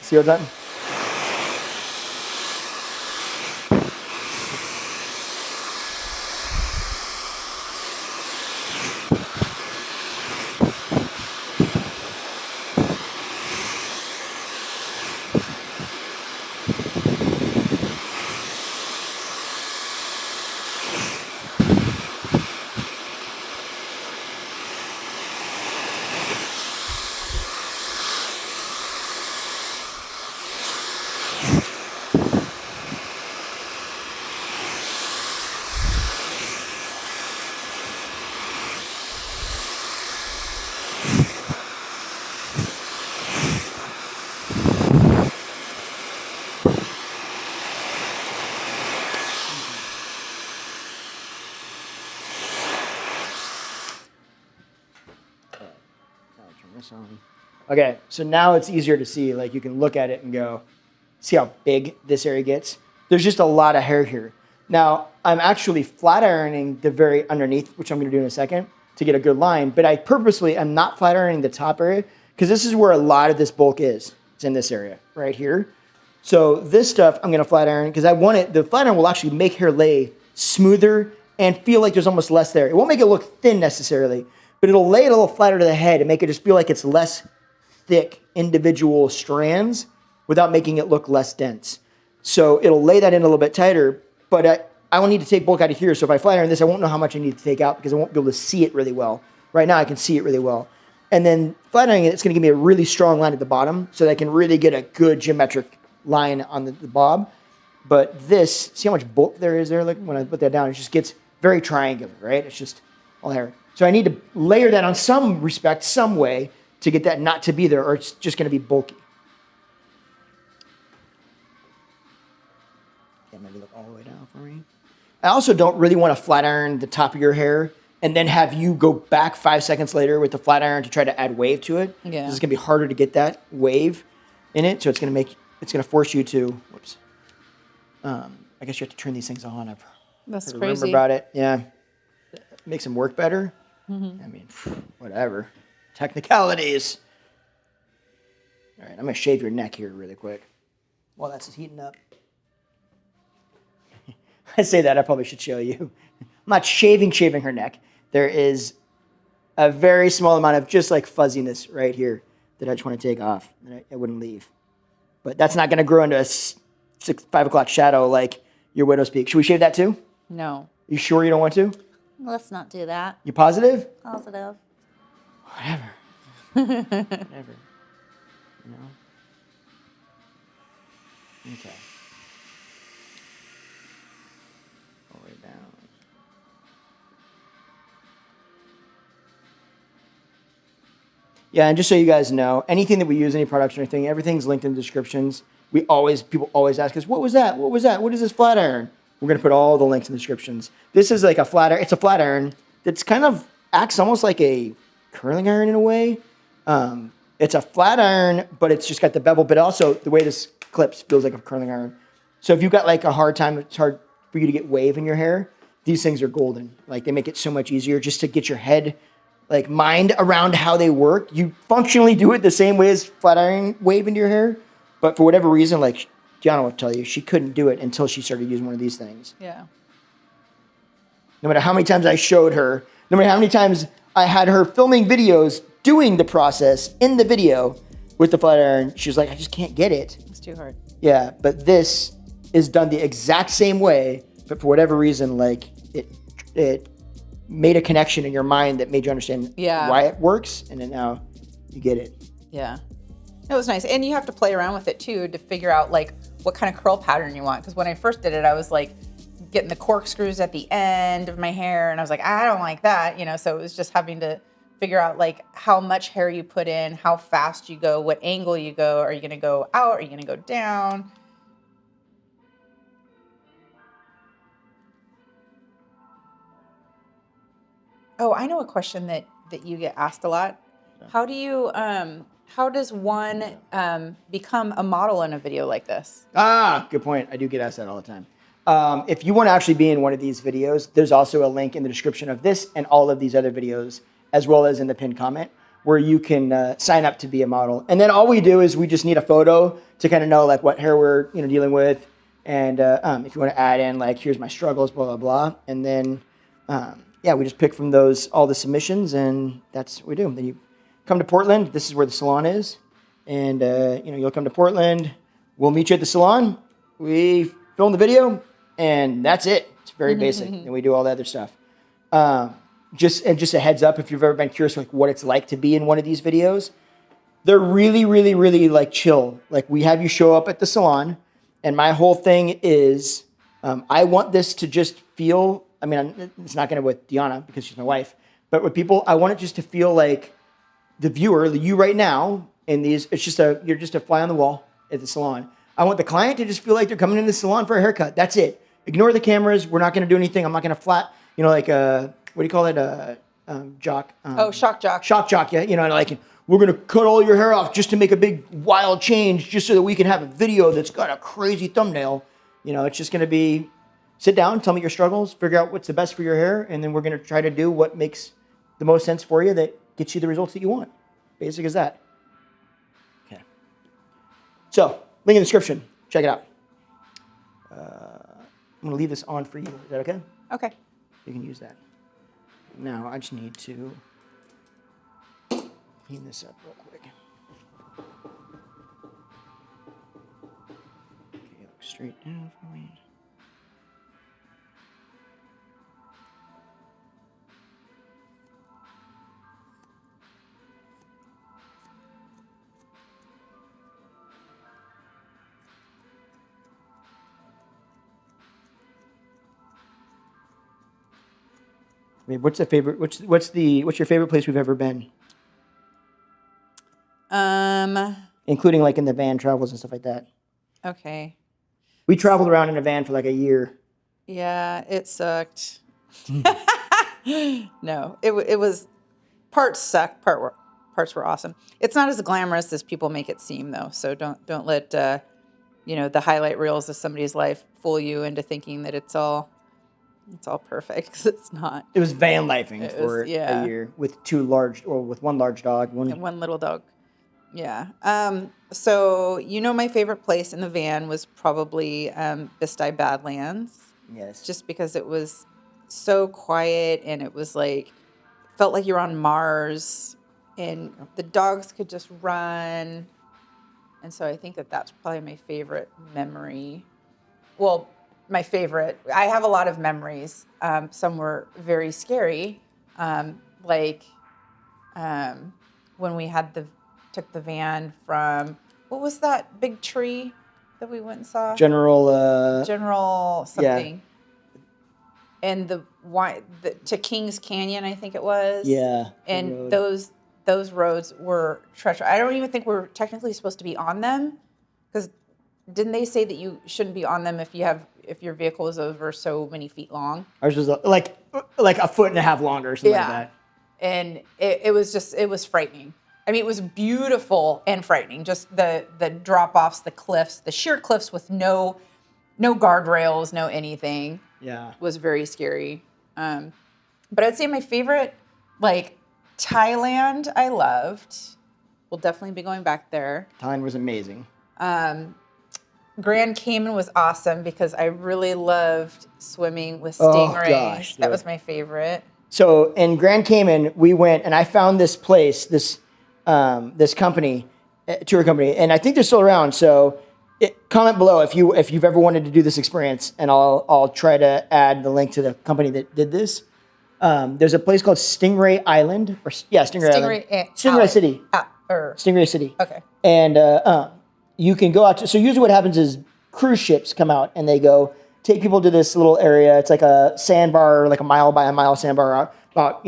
See what's that? Okay, so now it's easier to see. Like you can look at it and go, see how big this area gets? There's just a lot of hair here. Now, I'm actually flat ironing the very underneath, which I'm gonna do in a second, to get a good line, but I purposely am not flat ironing the top area because this is where a lot of this bulk is. It's in this area right here. So this stuff I'm gonna flat iron because I want it, the flat iron will actually make hair lay smoother and feel like there's almost less there. It won't make it look thin necessarily, but it'll lay it a little flatter to the head and make it just feel like it's less thick individual strands without making it look less dense. So it'll lay that in a little bit tighter, but I will need to take bulk out of here. So if I flat iron this, I won't know how much I need to take out because I won't be able to see it really well. Right now I can see it really well. And then flat ironing it, it's gonna give me a really strong line at the bottom so that I can really get a good geometric line on the bob. But this, see how much bulk there is there? Like when I put that down, it just gets very triangular, right? It's just all hair. So I need to layer that on some respect, some way, to get that not to be there, or it's just gonna be bulky. Yeah, maybe look all the way down for me. I also don't really want to flat iron the top of your hair and then have you go back 5 seconds later with the flat iron to try to add wave to it. Yeah. It's gonna be harder to get that wave in it, so it's gonna force you to, I guess you have to turn these things on. That's I remember crazy. about it. Yeah. Makes them work better. I mean, whatever. Technicalities. All right, I'm going to shave your neck here really quick while that's heating up. I say that, I probably should show you. I'm not shaving her neck. There is a very small amount of just like fuzziness right here that I just want to take off. And I wouldn't leave. But that's not going to grow into a 5 o'clock shadow like your widow's peak. Should we shave that too? No. You sure you don't want to? Let's not do that. You positive? Positive. Whatever. Whatever. You know? Okay. All the way down. Yeah, and just so you guys know, anything that we use, any products or anything, everything's linked in the descriptions. People always ask us, what was that? What was that? What is this flat iron? We're going to put all the links in the descriptions. This is like a flat iron. It's a flat iron that's kind of acts almost like a curling iron in a way. It's a flat iron, but it's just got the bevel, but also the way this clips feels like a curling iron. So if you've got like a hard time, it's hard for you to get wave in your hair, these things are golden. Like they make it so much easier just to get your head like mind around how they work. You functionally do it the same way as flat iron wave into your hair, but for whatever reason, like Gianna will tell you, she couldn't do it until she started using one of these things. Yeah. No matter how many times I showed her, no matter how many times I had her filming videos, doing the process in the video with the flat iron, she was like, I just can't get it. It's too hard. Yeah, but this is done the exact same way, but for whatever reason, like it made a connection in your mind that made you understand why it works, and then now you get it. Yeah. It was nice. And you have to play around with it too to figure out like what kind of curl pattern you want. Because when I first did it, I was like getting the corkscrews at the end of my hair, and I was like, I don't like that, so it was just having to figure out like how much hair you put in, how fast you go, what angle you go. Are you going to go out? Are you going to go down? Oh, I know a question that you get asked a lot. How do you, how does one become a model in a video like this? Good point. I do get asked that all the time. If you want to actually be in one of these videos, there's also a link in the description of this and all of these other videos, as well as in the pinned comment, where you can sign up to be a model. And then all we do is we just need a photo to kind of know like what hair we're dealing with, and if you want to add in like here's my struggles, blah blah blah, and then we just pick from those all the submissions, and that's what we do. Then you come to Portland. This is where the salon is, and you'll come to Portland. We'll meet you at the salon. We film the video, and that's it. It's very basic, and we do all the other stuff. Just a heads up, if you've ever been curious like what it's like to be in one of these videos, they're really, really, really like chill. Like we have you show up at the salon, and my whole thing is I want this to just feel. I mean, it's not going to with Deanna because she's my wife, but with people, I want it just to feel like the viewer, you right now, in these, you're just a fly on the wall at the salon. I want the client to just feel like they're coming in the salon for a haircut. That's it. Ignore the cameras. We're not going to do anything. I'm not going to what do you call it? Jock. Shock jock. Shock jock, yeah. Like we're going to cut all your hair off just to make a big wild change just so that we can have a video that's got a crazy thumbnail. It's just going to be sit down, tell me your struggles, figure out what's the best for your hair, and then we're going to try to do what makes the most sense for you that gets you the results that you want. Basic as that. Okay. So, link in the description. Check it out. I'm going to leave this on for you. Is that okay? Okay. You can use that. Now, I just need to clean this up real quick. Okay, look straight down for me. I mean, what's your favorite place we've ever been? Including like in the van travels and stuff like that. Okay. We traveled around in a van for like a year. Yeah, it sucked. No, it was parts sucked, parts were awesome. It's not as glamorous as people make it seem though. So don't let the highlight reels of somebody's life fool you into thinking that it's all perfect, because it's not. It was van lifing for a yeah. year with with one large dog, And one little dog. Yeah. So my favorite place in the van was probably Bisti Badlands. Yes. Just because it was so quiet, and it was like, felt like you're on Mars, and the dogs could just run. And so I think that that's probably my favorite memory. Well, my favorite. I have a lot of memories. Some were very scary, like when we took the van from, what was that big tree that we went and saw? General something. Yeah. And to Kings Canyon, I think it was. Yeah. And those roads were treacherous. I don't even think we're technically supposed to be on them, because didn't they say that you shouldn't be on them if your vehicle is over so many feet long? Ours was like a foot and a half longer or something like that. And it was frightening. I mean, it was beautiful and frightening. Just the drop-offs, the cliffs, the sheer cliffs with no guardrails, no anything. Yeah. Was very scary. But I'd say my favorite, Thailand, I loved. We'll definitely be going back there. Thailand was amazing. Grand Cayman was awesome because I really loved swimming with stingrays. Oh, gosh, that was my favorite. So in Grand Cayman, we went and I found this place, this company, tour company, and I think they're still around. So comment below if you've ever wanted to do this experience, and I'll try to add the link to the company that did this. There's a place called Stingray Island, Stingray Island. Stingray City. Stingray City. Okay. And you can go out so usually what happens is cruise ships come out and they go take people to this little area. It's like a sandbar, like a mile by a mile sandbar out, about,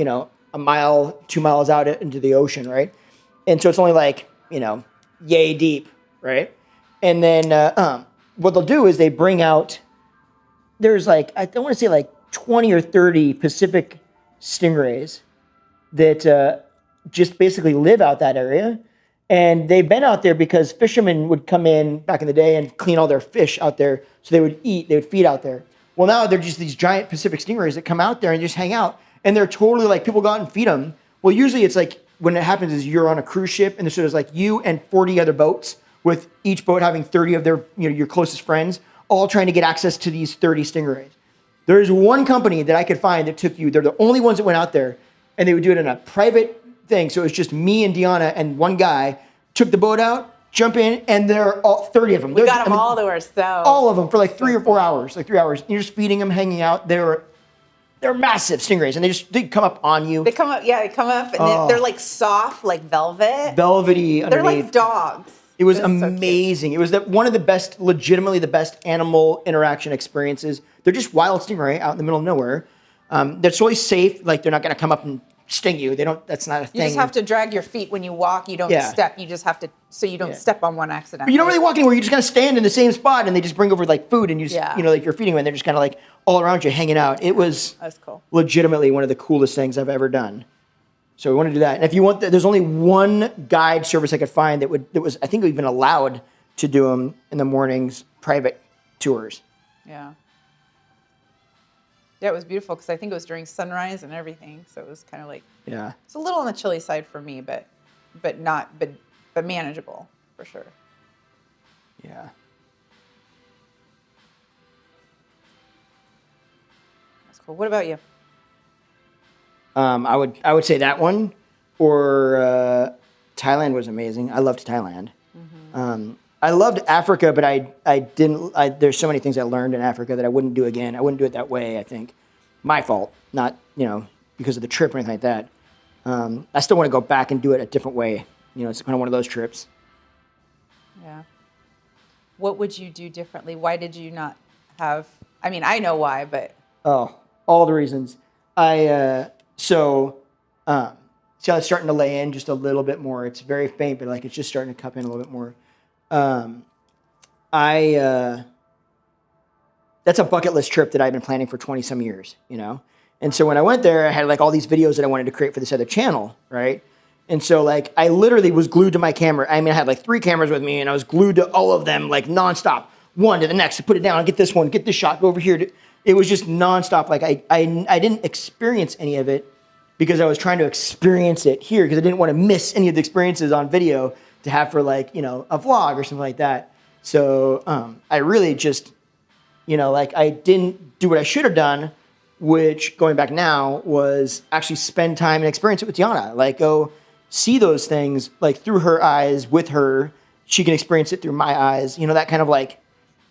a mile, 2 miles out into the ocean, right? And so it's only like, yay deep, right? And then what they'll do is they bring out, there's I don't want to say 20 or 30 Pacific stingrays that just basically live out that area. And they've been out there because fishermen would come in back in the day and clean all their fish out there. So they would feed out there. Well, now they're just these giant Pacific stingrays that come out there and just hang out. And they're totally people go out and feed them. Well, usually it's when it happens is you're on a cruise ship and so there's you and 40 other boats, with each boat having 30 of their, your closest friends, all trying to get access to these 30 stingrays. There's one company that I could find that they're the only ones that went out there, and they would do it in a private thing. So it was just me and Deanna and one guy took the boat out, jump in, and there are all 30 of them. We got them all to ourselves. All of them for 3 or 4 hours, 3 hours. You're just feeding them, hanging out. They're massive stingrays, and they come up on you. They come up, and they're soft, like velvet. Velvety underneath. They're like dogs. It was amazing. So it was one of the best, legitimately the best animal interaction experiences. They're just wild stingray out in the middle of nowhere. They're totally safe. They're not going to come up and sting you. They don't. That's not a thing. You just have to drag your feet when you walk. You don't step. You just have to, so you don't step on one accident. But you don't really walk anywhere. You just kind of stand in the same spot, and they just bring over food, and you just you're feeding them, and they're just kind of all around you, hanging out. It was that's cool. Legitimately one of the coolest things I've ever done. So we want to do that. And if you want, there's only one guide service I could find that was I think even allowed to do them in the mornings, private tours. Yeah. Yeah, it was beautiful because I think it was during sunrise and everything. So it was kind of it's a little on the chilly side for me, but manageable for sure. Yeah. That's cool. What about you? I would say that one, or Thailand was amazing. I loved Thailand. Mm-hmm. I loved Africa, but I didn't. There's so many things I learned in Africa that I wouldn't do again. I wouldn't do it that way. I think my fault, not because of the trip or anything like that. I still want to go back and do it a different way. It's kind of one of those trips. Yeah. What would you do differently? Why did you not have? I mean, I know why, but all the reasons. See how it's starting to lay in just a little bit more. It's very faint, but it's just starting to cup in a little bit more. That's a bucket list trip that I've been planning for 20 some years, And so when I went there, I had all these videos that I wanted to create for this other channel, right? And so like I literally was glued to my camera. I mean, I had like 3 cameras with me and I was glued to all of them like nonstop. One to the next, put it down, get this one, get this shot, go over here. It was just nonstop. Like I didn't experience any of it because I was trying to experience it here because I didn't want to miss any of the experiences on video to have for like, you know, a vlog or something like that. So I really just, you know, like I didn't do what I should have done, which going back now was actually spend time and experience it with Tiana. Like go see those things like through her eyes with her. She can experience it through my eyes. You know, that kind of like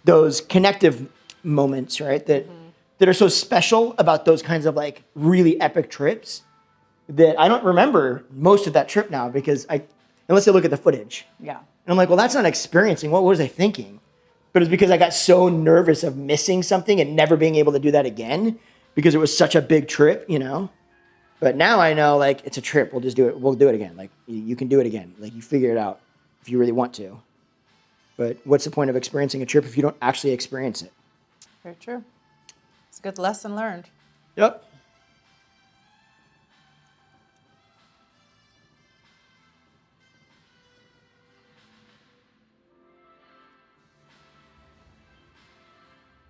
those connective moments, right? That are so special about those kinds of like really epic trips that I don't remember most of that trip now because unless I look at the footage. Yeah. And I'm like, well, that's not experiencing. What was I thinking? But it's because I got so nervous of missing something and never being able to do that again because it was such a big trip, you know? But now I know, like, it's a trip. We'll just do it. We'll do it again. Like, you can do it again. Like, you figure it out if you really want to. But what's the point of experiencing a trip if you don't actually experience it? Very true. It's a good lesson learned. Yep.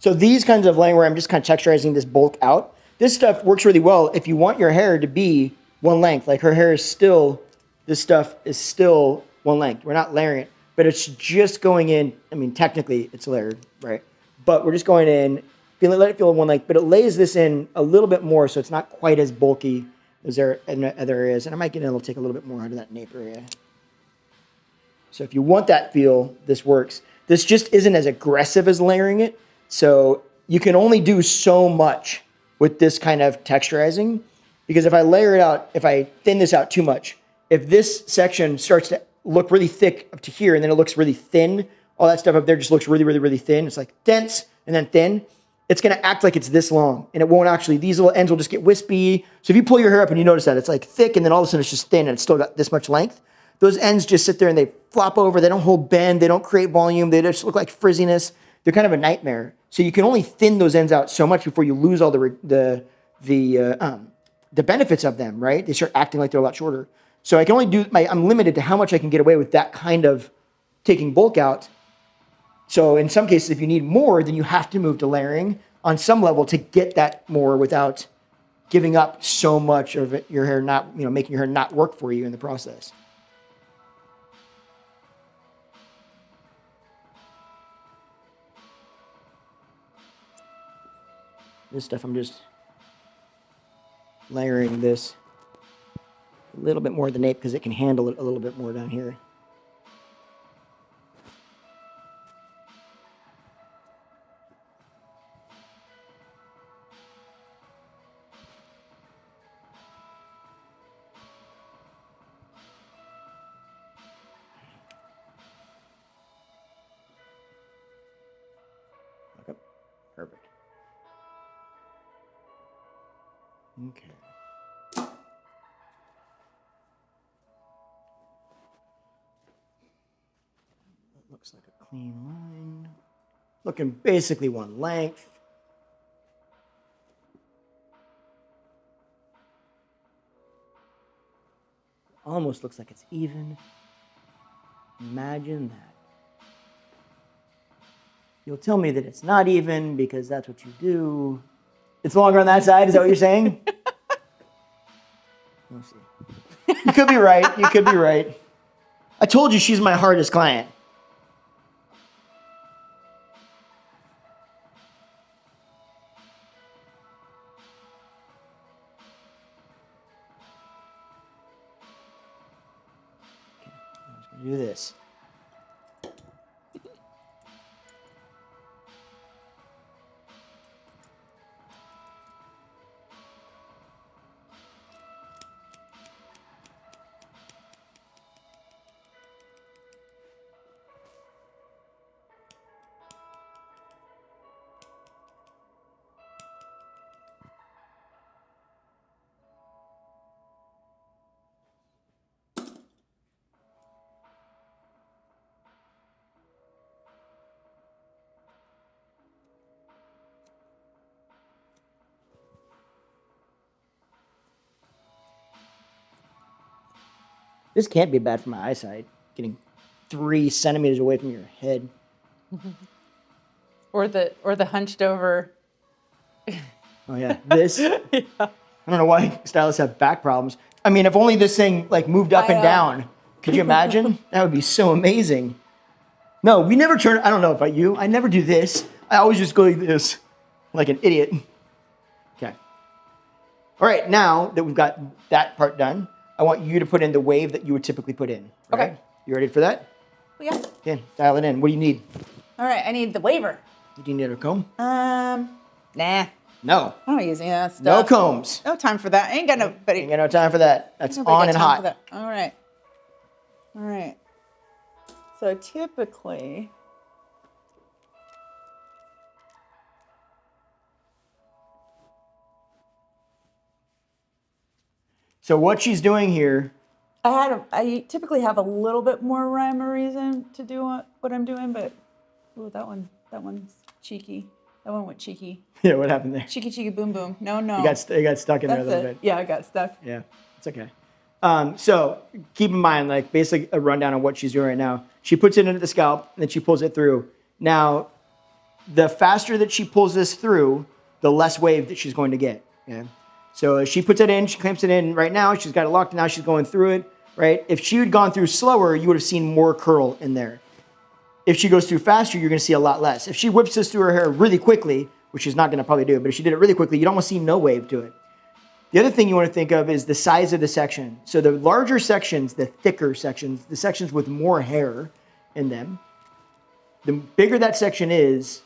So these kinds of layering where I'm just kind of texturizing this bulk out, this stuff works really well if you want your hair to be one length. Like her hair is still, this stuff is still one length. We're not layering it, but it's just going in. I mean, technically it's layered, right? But we're just going in, let it feel one length, but it lays this in a little bit more so it's not quite as bulky as there in other areas. And I might get in, it'll take a little bit more out of that nape area. So if you want that feel, this works. This just isn't as aggressive as layering it. So you can only do so much with this kind of texturizing because if I layer it out, if I thin this out too much, if this section starts to look really thick up to here and then it looks really thin, all that stuff up there just looks really, really, really thin. It's like dense and then thin. It's going to act like it's this long and it won't actually, these little ends will just get wispy. So if you pull your hair up and you notice that it's like thick and then all of a sudden it's just thin and it's still got this much length, those ends just sit there and they flop over. They don't hold bend. They don't create volume. They just look like frizziness. They're kind of a nightmare. So you can only thin those ends out so much before you lose all the benefits of them, right? They start acting like they're a lot shorter. So I can only do, I'm limited to how much I can get away with that kind of taking bulk out. So in some cases, if you need more, then you have to move to layering on some level to get that more without giving up so much of it, your hair not, you know, making your hair not work for you in the process. This stuff, I'm just layering this a little bit more of the nape because it can handle it a little bit more down here. Okay, perfect. Okay. That looks like a clean line. Looking basically one length. Almost looks like it's even. Imagine that. You'll tell me that it's not even because that's what you do. It's longer on that side, is that what you're saying? We'll see. You could be right. You could be right. I told you she's my hardest client. Okay, I'm just going to do this. This can't be bad for my eyesight. Getting 3 centimeters away from your head. Or the hunched over. Oh yeah, this. I don't know why stylists have back problems. I mean, if only this thing like moved up and down. Could you imagine? That would be so amazing. No, we never turn. I don't know about you. I never do this. I always just go like this, like an idiot. Okay. All right, now that we've got that part done, I want you to put in the wave that you would typically put in. Okay. Right? You ready for that? Yeah. Okay, dial it in. What do you need? All right, I need the waiver. Do you need a comb? Nah. No. I'm not using that stuff. No combs. No time for that. I ain't got nobody. Ain't got no time for that. That's Nobody on got and time for hot. that. All right. All right. So typically, So what she's doing here, I typically have a little bit more rhyme or reason to do what I'm doing, but ooh, that one's cheeky. That one went cheeky. yeah, what happened there? Cheeky, cheeky, boom, boom. No. It got stuck in there a That's little it. bit. Yeah, I got stuck. Yeah, it's okay. So keep in mind, like basically a rundown on what she's doing right now. She puts it into the scalp, and then she pulls it through. Now, the faster that she pulls this through, the less wave that she's going to get. Okay? So as she puts it in, she clamps it in right now. She's got it locked, and now she's going through it, right? If she had gone through slower, you would have seen more curl in there. If she goes through faster, you're going to see a lot less. If she whips this through her hair really quickly, which she's not going to probably do, but if she did it really quickly, you'd almost see no wave to it. The other thing you want to think of is the size of the section. So the larger sections, the thicker sections, the sections with more hair in them, the bigger that section is,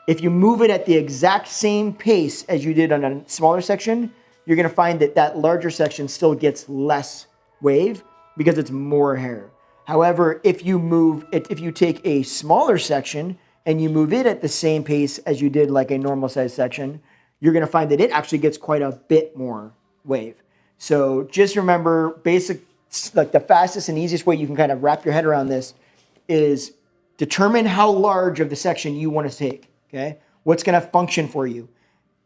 if you move it at the exact same pace as you did on a smaller section, you're going to find that that larger section still gets less wave because it's more hair. However, if you take a smaller section and you move it at the same pace as you did like a normal size section, you're going to find that it actually gets quite a bit more wave. So just remember, like the fastest and easiest way you can kind of wrap your head around this is determine how large of the section you want to take. Okay, what's going to function for you?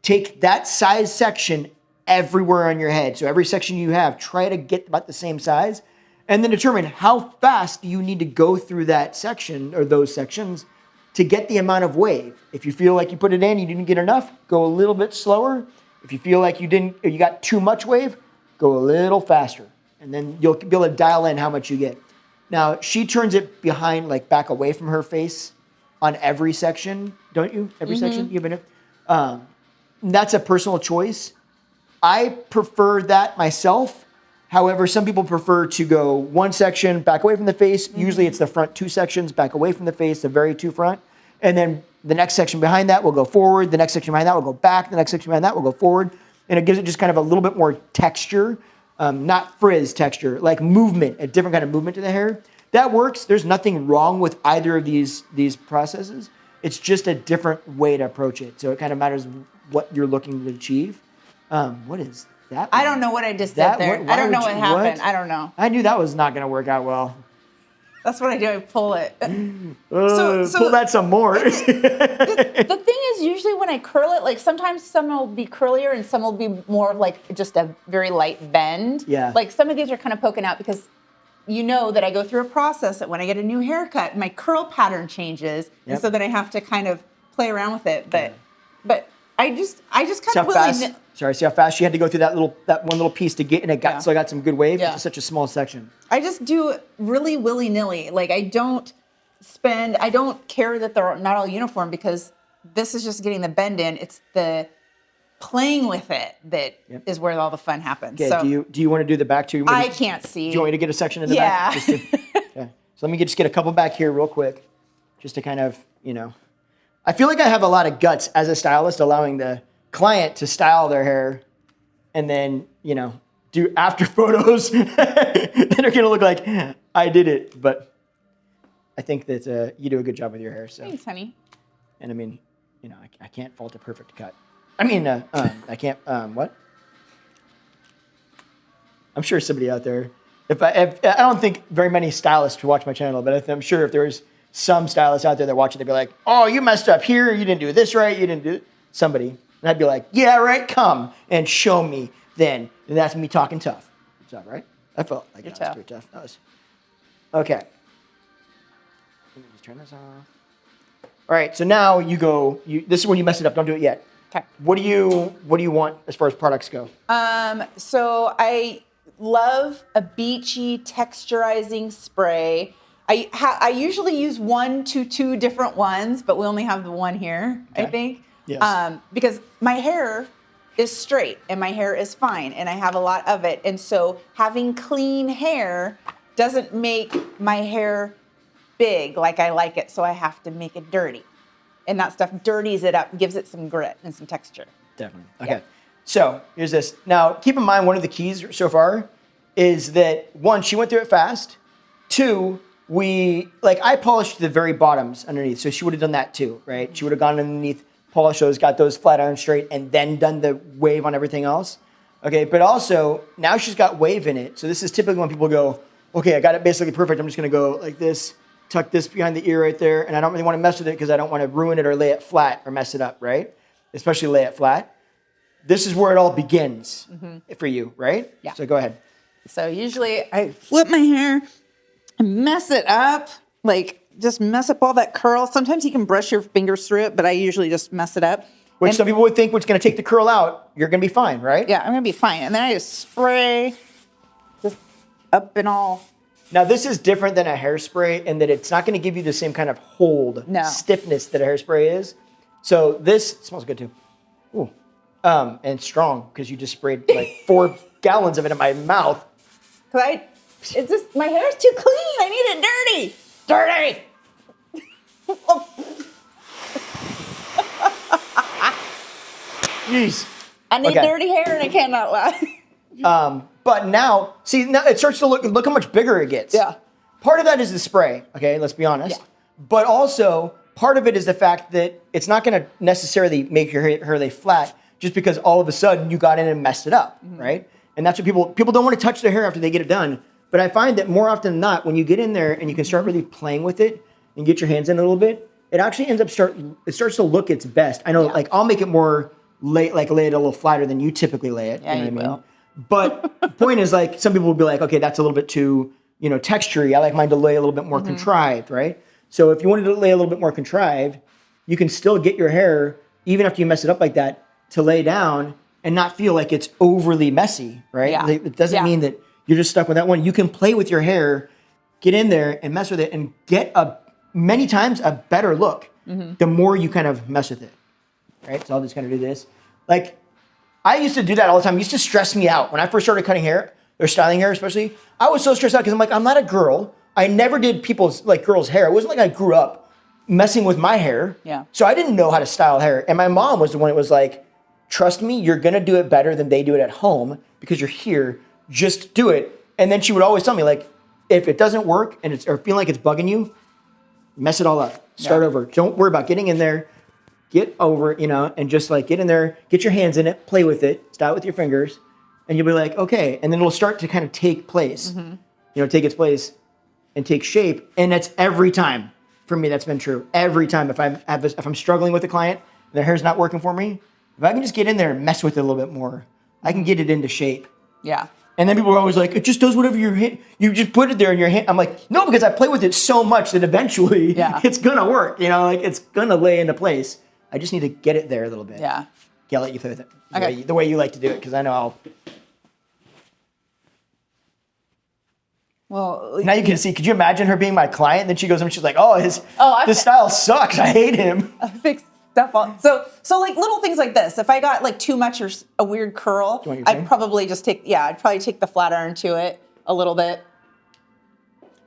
Take that size section everywhere on your head. So every section you have, try to get about the same size, and then determine how fast do you need to go through that section or those sections to get the amount of wave. If you feel like you put it in, you didn't get enough, go a little bit slower. If you feel like you got too much wave, go a little faster, and then you'll be able to dial in how much you get. Now, she turns it behind, like back away from her face on every section, don't you? Every section you've been in. That's a personal choice. I prefer that myself. However, some people prefer to go one section back away from the face. Usually it's the front 2 sections back away from the face, the very 2 front. And then the next section behind that will go forward. The next section behind that will go back. The next section behind that will go forward. And it gives it just kind of a little bit more texture, not frizz texture, like movement, a different kind of movement to the hair. That works. There's nothing wrong with either of these processes. It's just a different way to approach it. So it kind of matters what you're looking to achieve. What is that? I don't know what I just did there. I don't know what happened. I don't know. I knew that was not going to work out well. That's what I do. I pull it. Pull that some more. The thing is, usually when I curl it, like sometimes some will be curlier and some will be more like just a very light bend. Yeah. Like some of these are kind of poking out because you know that I go through a process that when I get a new haircut, my curl pattern changes. Yep. And so then I have to kind of play around with it. But I just kind See of how fast? Sorry, see how fast she had to go through that one little piece to get, and it got so I got some good wave. Yeah. It's such a small section. I just do really willy-nilly. Like I don't care that they're not all uniform because this is just getting the bend in. It's the playing with it that is where all the fun happens. Okay, So do you want to do the back too? I can't see. Do you want me to get a section in the back? Yeah. Okay. So let me just get a couple back here real quick, just to kind of, I feel like I have a lot of guts as a stylist, allowing the client to style their hair and then, do after photos that are going to look like I did it. But I think that you do a good job with your hair. So. Thanks, honey. And I mean, I can't fault a perfect cut. I mean, I can't, what? I'm sure somebody out there, if I don't think very many stylists watch my channel, but I'm sure if there's some stylists out there that watch it, they'd be like, oh, you messed up here. You didn't do this right. You didn't do it. Somebody. And I'd be like, yeah, right. Come and show me then. And that's me talking tough. Is that right? I felt like You're that was tough. pretty tough. That was okay. Let me just turn this off. All right, so now you go. This is when you mess it up. Don't do it yet. Okay. What do you want as far as products go? So I love a beachy texturizing spray. I usually use 1 to 2 different ones, but we only have the one here, I Okay. think. Yes. Because my hair is straight and my hair is fine and I have a lot of it. And so having clean hair doesn't make my hair big like I like it. So I have to make it dirty. And that stuff dirties it up, gives it some grit and some texture. Definitely. Okay. Yeah. So here's this. Now, keep in mind, one of the keys so far is that 1, she went through it fast. 2, I polished the very bottoms underneath. So she would have done that too, right? She would have gone underneath, polished those, got those flat iron straight, and then done the wave on everything else. Okay. But also, now she's got wave in it. So this is typically when people go, okay, I got it basically perfect. I'm just going to go like this, tuck this behind the ear right there. And I don't really want to mess with it because I don't want to ruin it or lay it flat or mess it up, right? Especially lay it flat. This is where it all begins for you, right? Yeah. So go ahead. So usually I flip my hair and mess it up, like just mess up all that curl. Sometimes you can brush your fingers through it, but I usually just mess it up. Which And- some people would think what's going to take the curl out, you're going to be fine, right? Yeah, I'm gonna be fine. And then I just spray just up and all. Now, this is different than a hairspray in that it's not going to give you the same kind of hold, No. stiffness that a hairspray is. So this smells good too. Ooh. And strong because you just sprayed like 4 gallons of it in my mouth. Cause it's just, my hair's too clean. I need it dirty. Jeez. I need Okay. dirty hair and I cannot lie. But now, see, now it starts to look how much bigger it gets. Yeah. Part of that is the spray, okay, let's be honest. Yeah. But also, part of it is the fact that it's not going to necessarily make your hair lay flat just because all of a sudden you got in and messed it up, right? And that's what people don't want to touch their hair after they get it done. But I find that more often than not, when you get in there and you can start really playing with it and get your hands in a little bit, it actually ends up it starts to look its best. I know, Yeah. like I'll make it more lay it a little flatter than you typically lay it. Yeah, you know you what I mean? will. But the point is, like, some people will be like, okay, that's a little bit too, textury. I like mine to lay a little bit more contrived, right? So if you wanted to lay a little bit more contrived, you can still get your hair, even after you mess it up like that, to lay down and not feel like it's overly messy, right? Yeah. It doesn't Yeah. mean that you're just stuck with that one. You can play with your hair, get in there and mess with it and get many times a better look the more you kind of mess with it, right? So I'll just kind of do this. Like, I used to do that all the time. It used to stress me out. When I first started cutting hair, or styling hair especially, I was so stressed out because I'm like, I'm not a girl. I never did girls' hair. It wasn't like I grew up messing with my hair. Yeah. So I didn't know how to style hair. And my mom was the one that was like, trust me, you're going to do it better than they do it at home because you're here. Just do it. And then she would always tell me, like, if it doesn't work and or feel like it's bugging you, mess it all up. Start over. Don't worry about getting in there. Get over, and just like get in there, get your hands in it, play with it, start with your fingers, and you'll be like, okay. And then it'll start to kind of take place, take its place and take shape. And that's every time for me, that's been true. Every time if I'm struggling with a client, their hair's not working for me, if I can just get in there and mess with it a little bit more, I can get it into shape. Yeah. And then people are always like, it just does whatever you just put it there in your hand. I'm like, no, because I play with it so much that eventually it's gonna work. It's gonna lay into place. I just need to get it there a little bit. Yeah. I'll let you play with it. Okay. The way you like to do it, because I know I'll. Well, Now you can see. Could you imagine her being my client? And then she goes and she's like, "Oh, this style sucks. I hate him." fix stuff on. So like little things like this. If I got like too much or a weird curl, you want your I'd thing? probably just take the flat iron to it a little bit.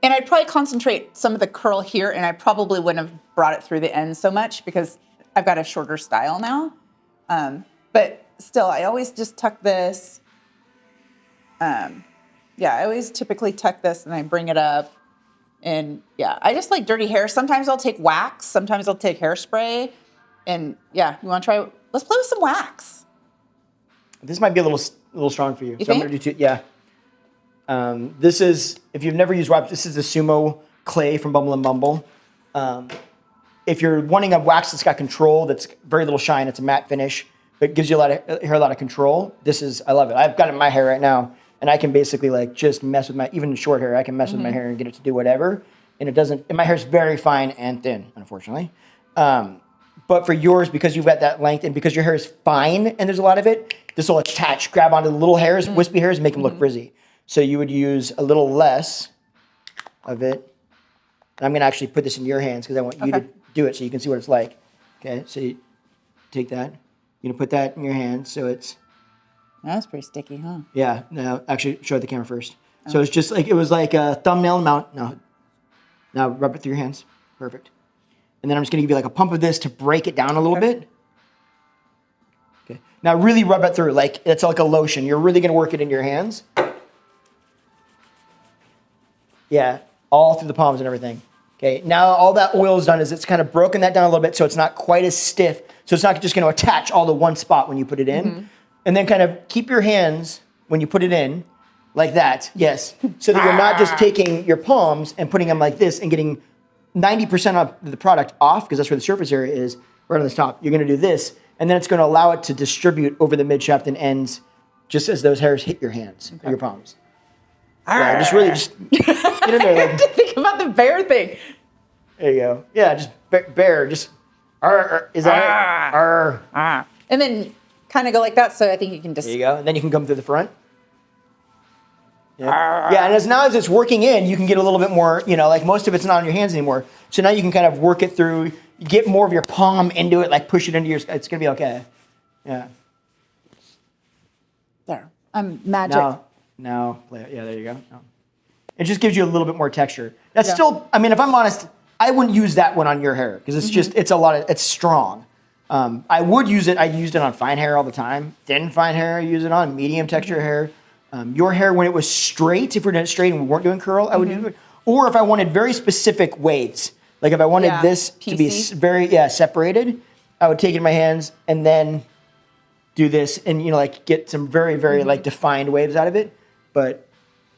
And I'd probably concentrate some of the curl here, and I probably wouldn't have brought it through the end so much because I've got a shorter style now. But still, I always just tuck this. I always typically tuck this and I bring it up. And I just like dirty hair. Sometimes I'll take wax. Sometimes I'll take hairspray. And you want to try? Let's play with some wax. This might be a little strong for you. You So I'm think? gonna do two. Yeah. This is, if you've never used wax, this is the Sumo clay from Bumble and Bumble. If you're wanting a wax that's got control, that's very little shine, it's a matte finish, but gives you a lot of control. I love it. I've got it in my hair right now, and I can basically like just mess with even short hair, I can mess with my hair and get it to do whatever. And it doesn't, and my hair's very fine and thin, unfortunately. But for yours, because you've got that length and because your hair is fine and there's a lot of it, this will grab onto the little hairs, wispy hairs, and make them look frizzy. So you would use a little less of it. And I'm going to actually put this in your hands because I want you to do it so you can see what it's like. Okay, so you take that. You're going to put that in your hands so it's... That's pretty sticky, huh? Yeah, no, actually show the camera first. So it's just like, it was like a thumbnail amount. No, now rub it through your hands. Perfect. And then I'm just going to give you like a pump of this to break it down a little bit. Okay. Now really rub it through like it's like a lotion. You're really going to work it in your hands. Yeah, all through the palms and everything. Okay. Now all that oil is done is it's kind of broken that down a little bit so it's not quite as stiff. So it's not just going to attach all to one spot when you put it in. And then kind of keep your hands when you put it in like that. Yes. So that you're not just taking your palms and putting them like this and getting 90% of the product off, because that's where the surface area is, right on the top. You're going to do this, and then it's going to allow it to distribute over the mid shaft and ends just as those hairs hit your hands, or your palms. Yeah, just really just get in there. I have to think about the bear thing. There you go. Yeah, just bear. Just is that and then kind of go like that. So I think you can just. There you go. And then you can come through the front. Yeah, and now as it's working in, you can get a little bit more, like most of it's not on your hands anymore. So now you can kind of work it through, get more of your palm into it, like push it into your, it's going to be okay. Yeah. There. I'm magic. Now, yeah, there you go. No. It just gives you a little bit more texture. That's still, I mean, if I'm honest, I wouldn't use that one on your hair because it's just, it's strong. I would use it, I used it on fine hair all the time. Thin fine hair, I use it on medium texture hair. Your hair, when it was straight, if we're doing it straight and we weren't doing curl, I would do it. Or if I wanted very specific waves, like if I wanted this to be very, separated, I would take it in my hands and then do this and, like get some very, very like defined waves out of it. But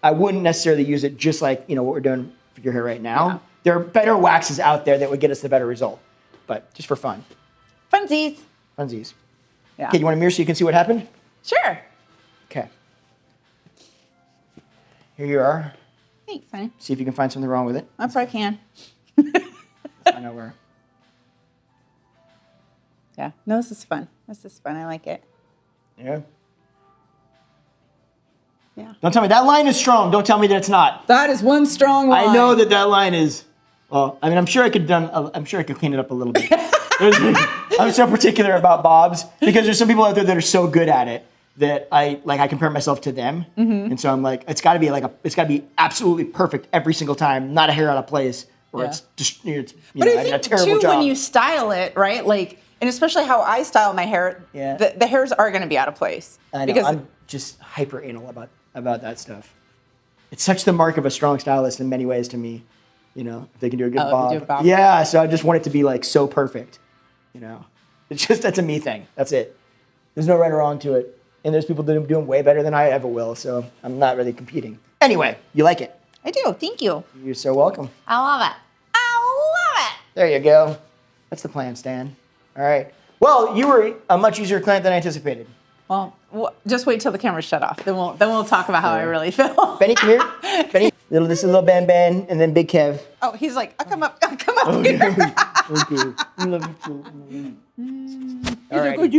I wouldn't necessarily use it just like, what we're doing for your hair right now. Yeah. There are better waxes out there that would get us the better result, but just for fun. Funsies. Yeah. Okay, you want a mirror so you can see what happened? Sure. Okay. Here you are. Thanks, honey. See if you can find something wrong with it. I probably can. I know where. Yeah. No, this is fun. I like it. Yeah. Yeah. Don't tell me that line is strong. Don't tell me that it's not. That is one strong line. I know that line is. Well, I mean, I'm sure I could clean it up a little bit. I'm so particular about bobs because there's some people out there that are so good at it that I compare myself to them, and so I'm like, it's got to be absolutely perfect every single time, not a hair out of place, or it's just but I think a terrible too, job. when you style it, right? Like, and especially how I style my hair, the hairs are going to be out of place. I know, because I'm just hyper anal about that stuff. It's such the mark of a strong stylist in many ways to me. If they can do a good bob. Yeah, so I just want it to be like so perfect. It's just, that's a me thing. That's it. There's no right or wrong to it. And there's people that are doing way better than I ever will, so I'm not really competing. Anyway, you like it? I do. Thank you. You're so welcome. I love it. There you go. That's the plan, Stan. All right. Well, you were a much easier client than I anticipated. Well, just wait till the camera's shut off. Then we'll talk about how I really feel. Benny, come here. Benny, this is little Ben, and then Big Kev. Oh, he's like, I'll come up here. Okay. I love you too. All right. We'll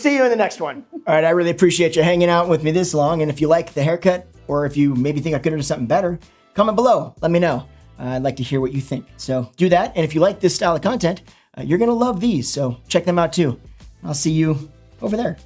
see you in the next one. All right, I really appreciate you hanging out with me this long. And if you like the haircut, or if you maybe think I could have done something better, comment below. Let me know. I'd like to hear what you think. So do that. And if you like this style of content, you're going to love these. So check them out too. I'll see you over there.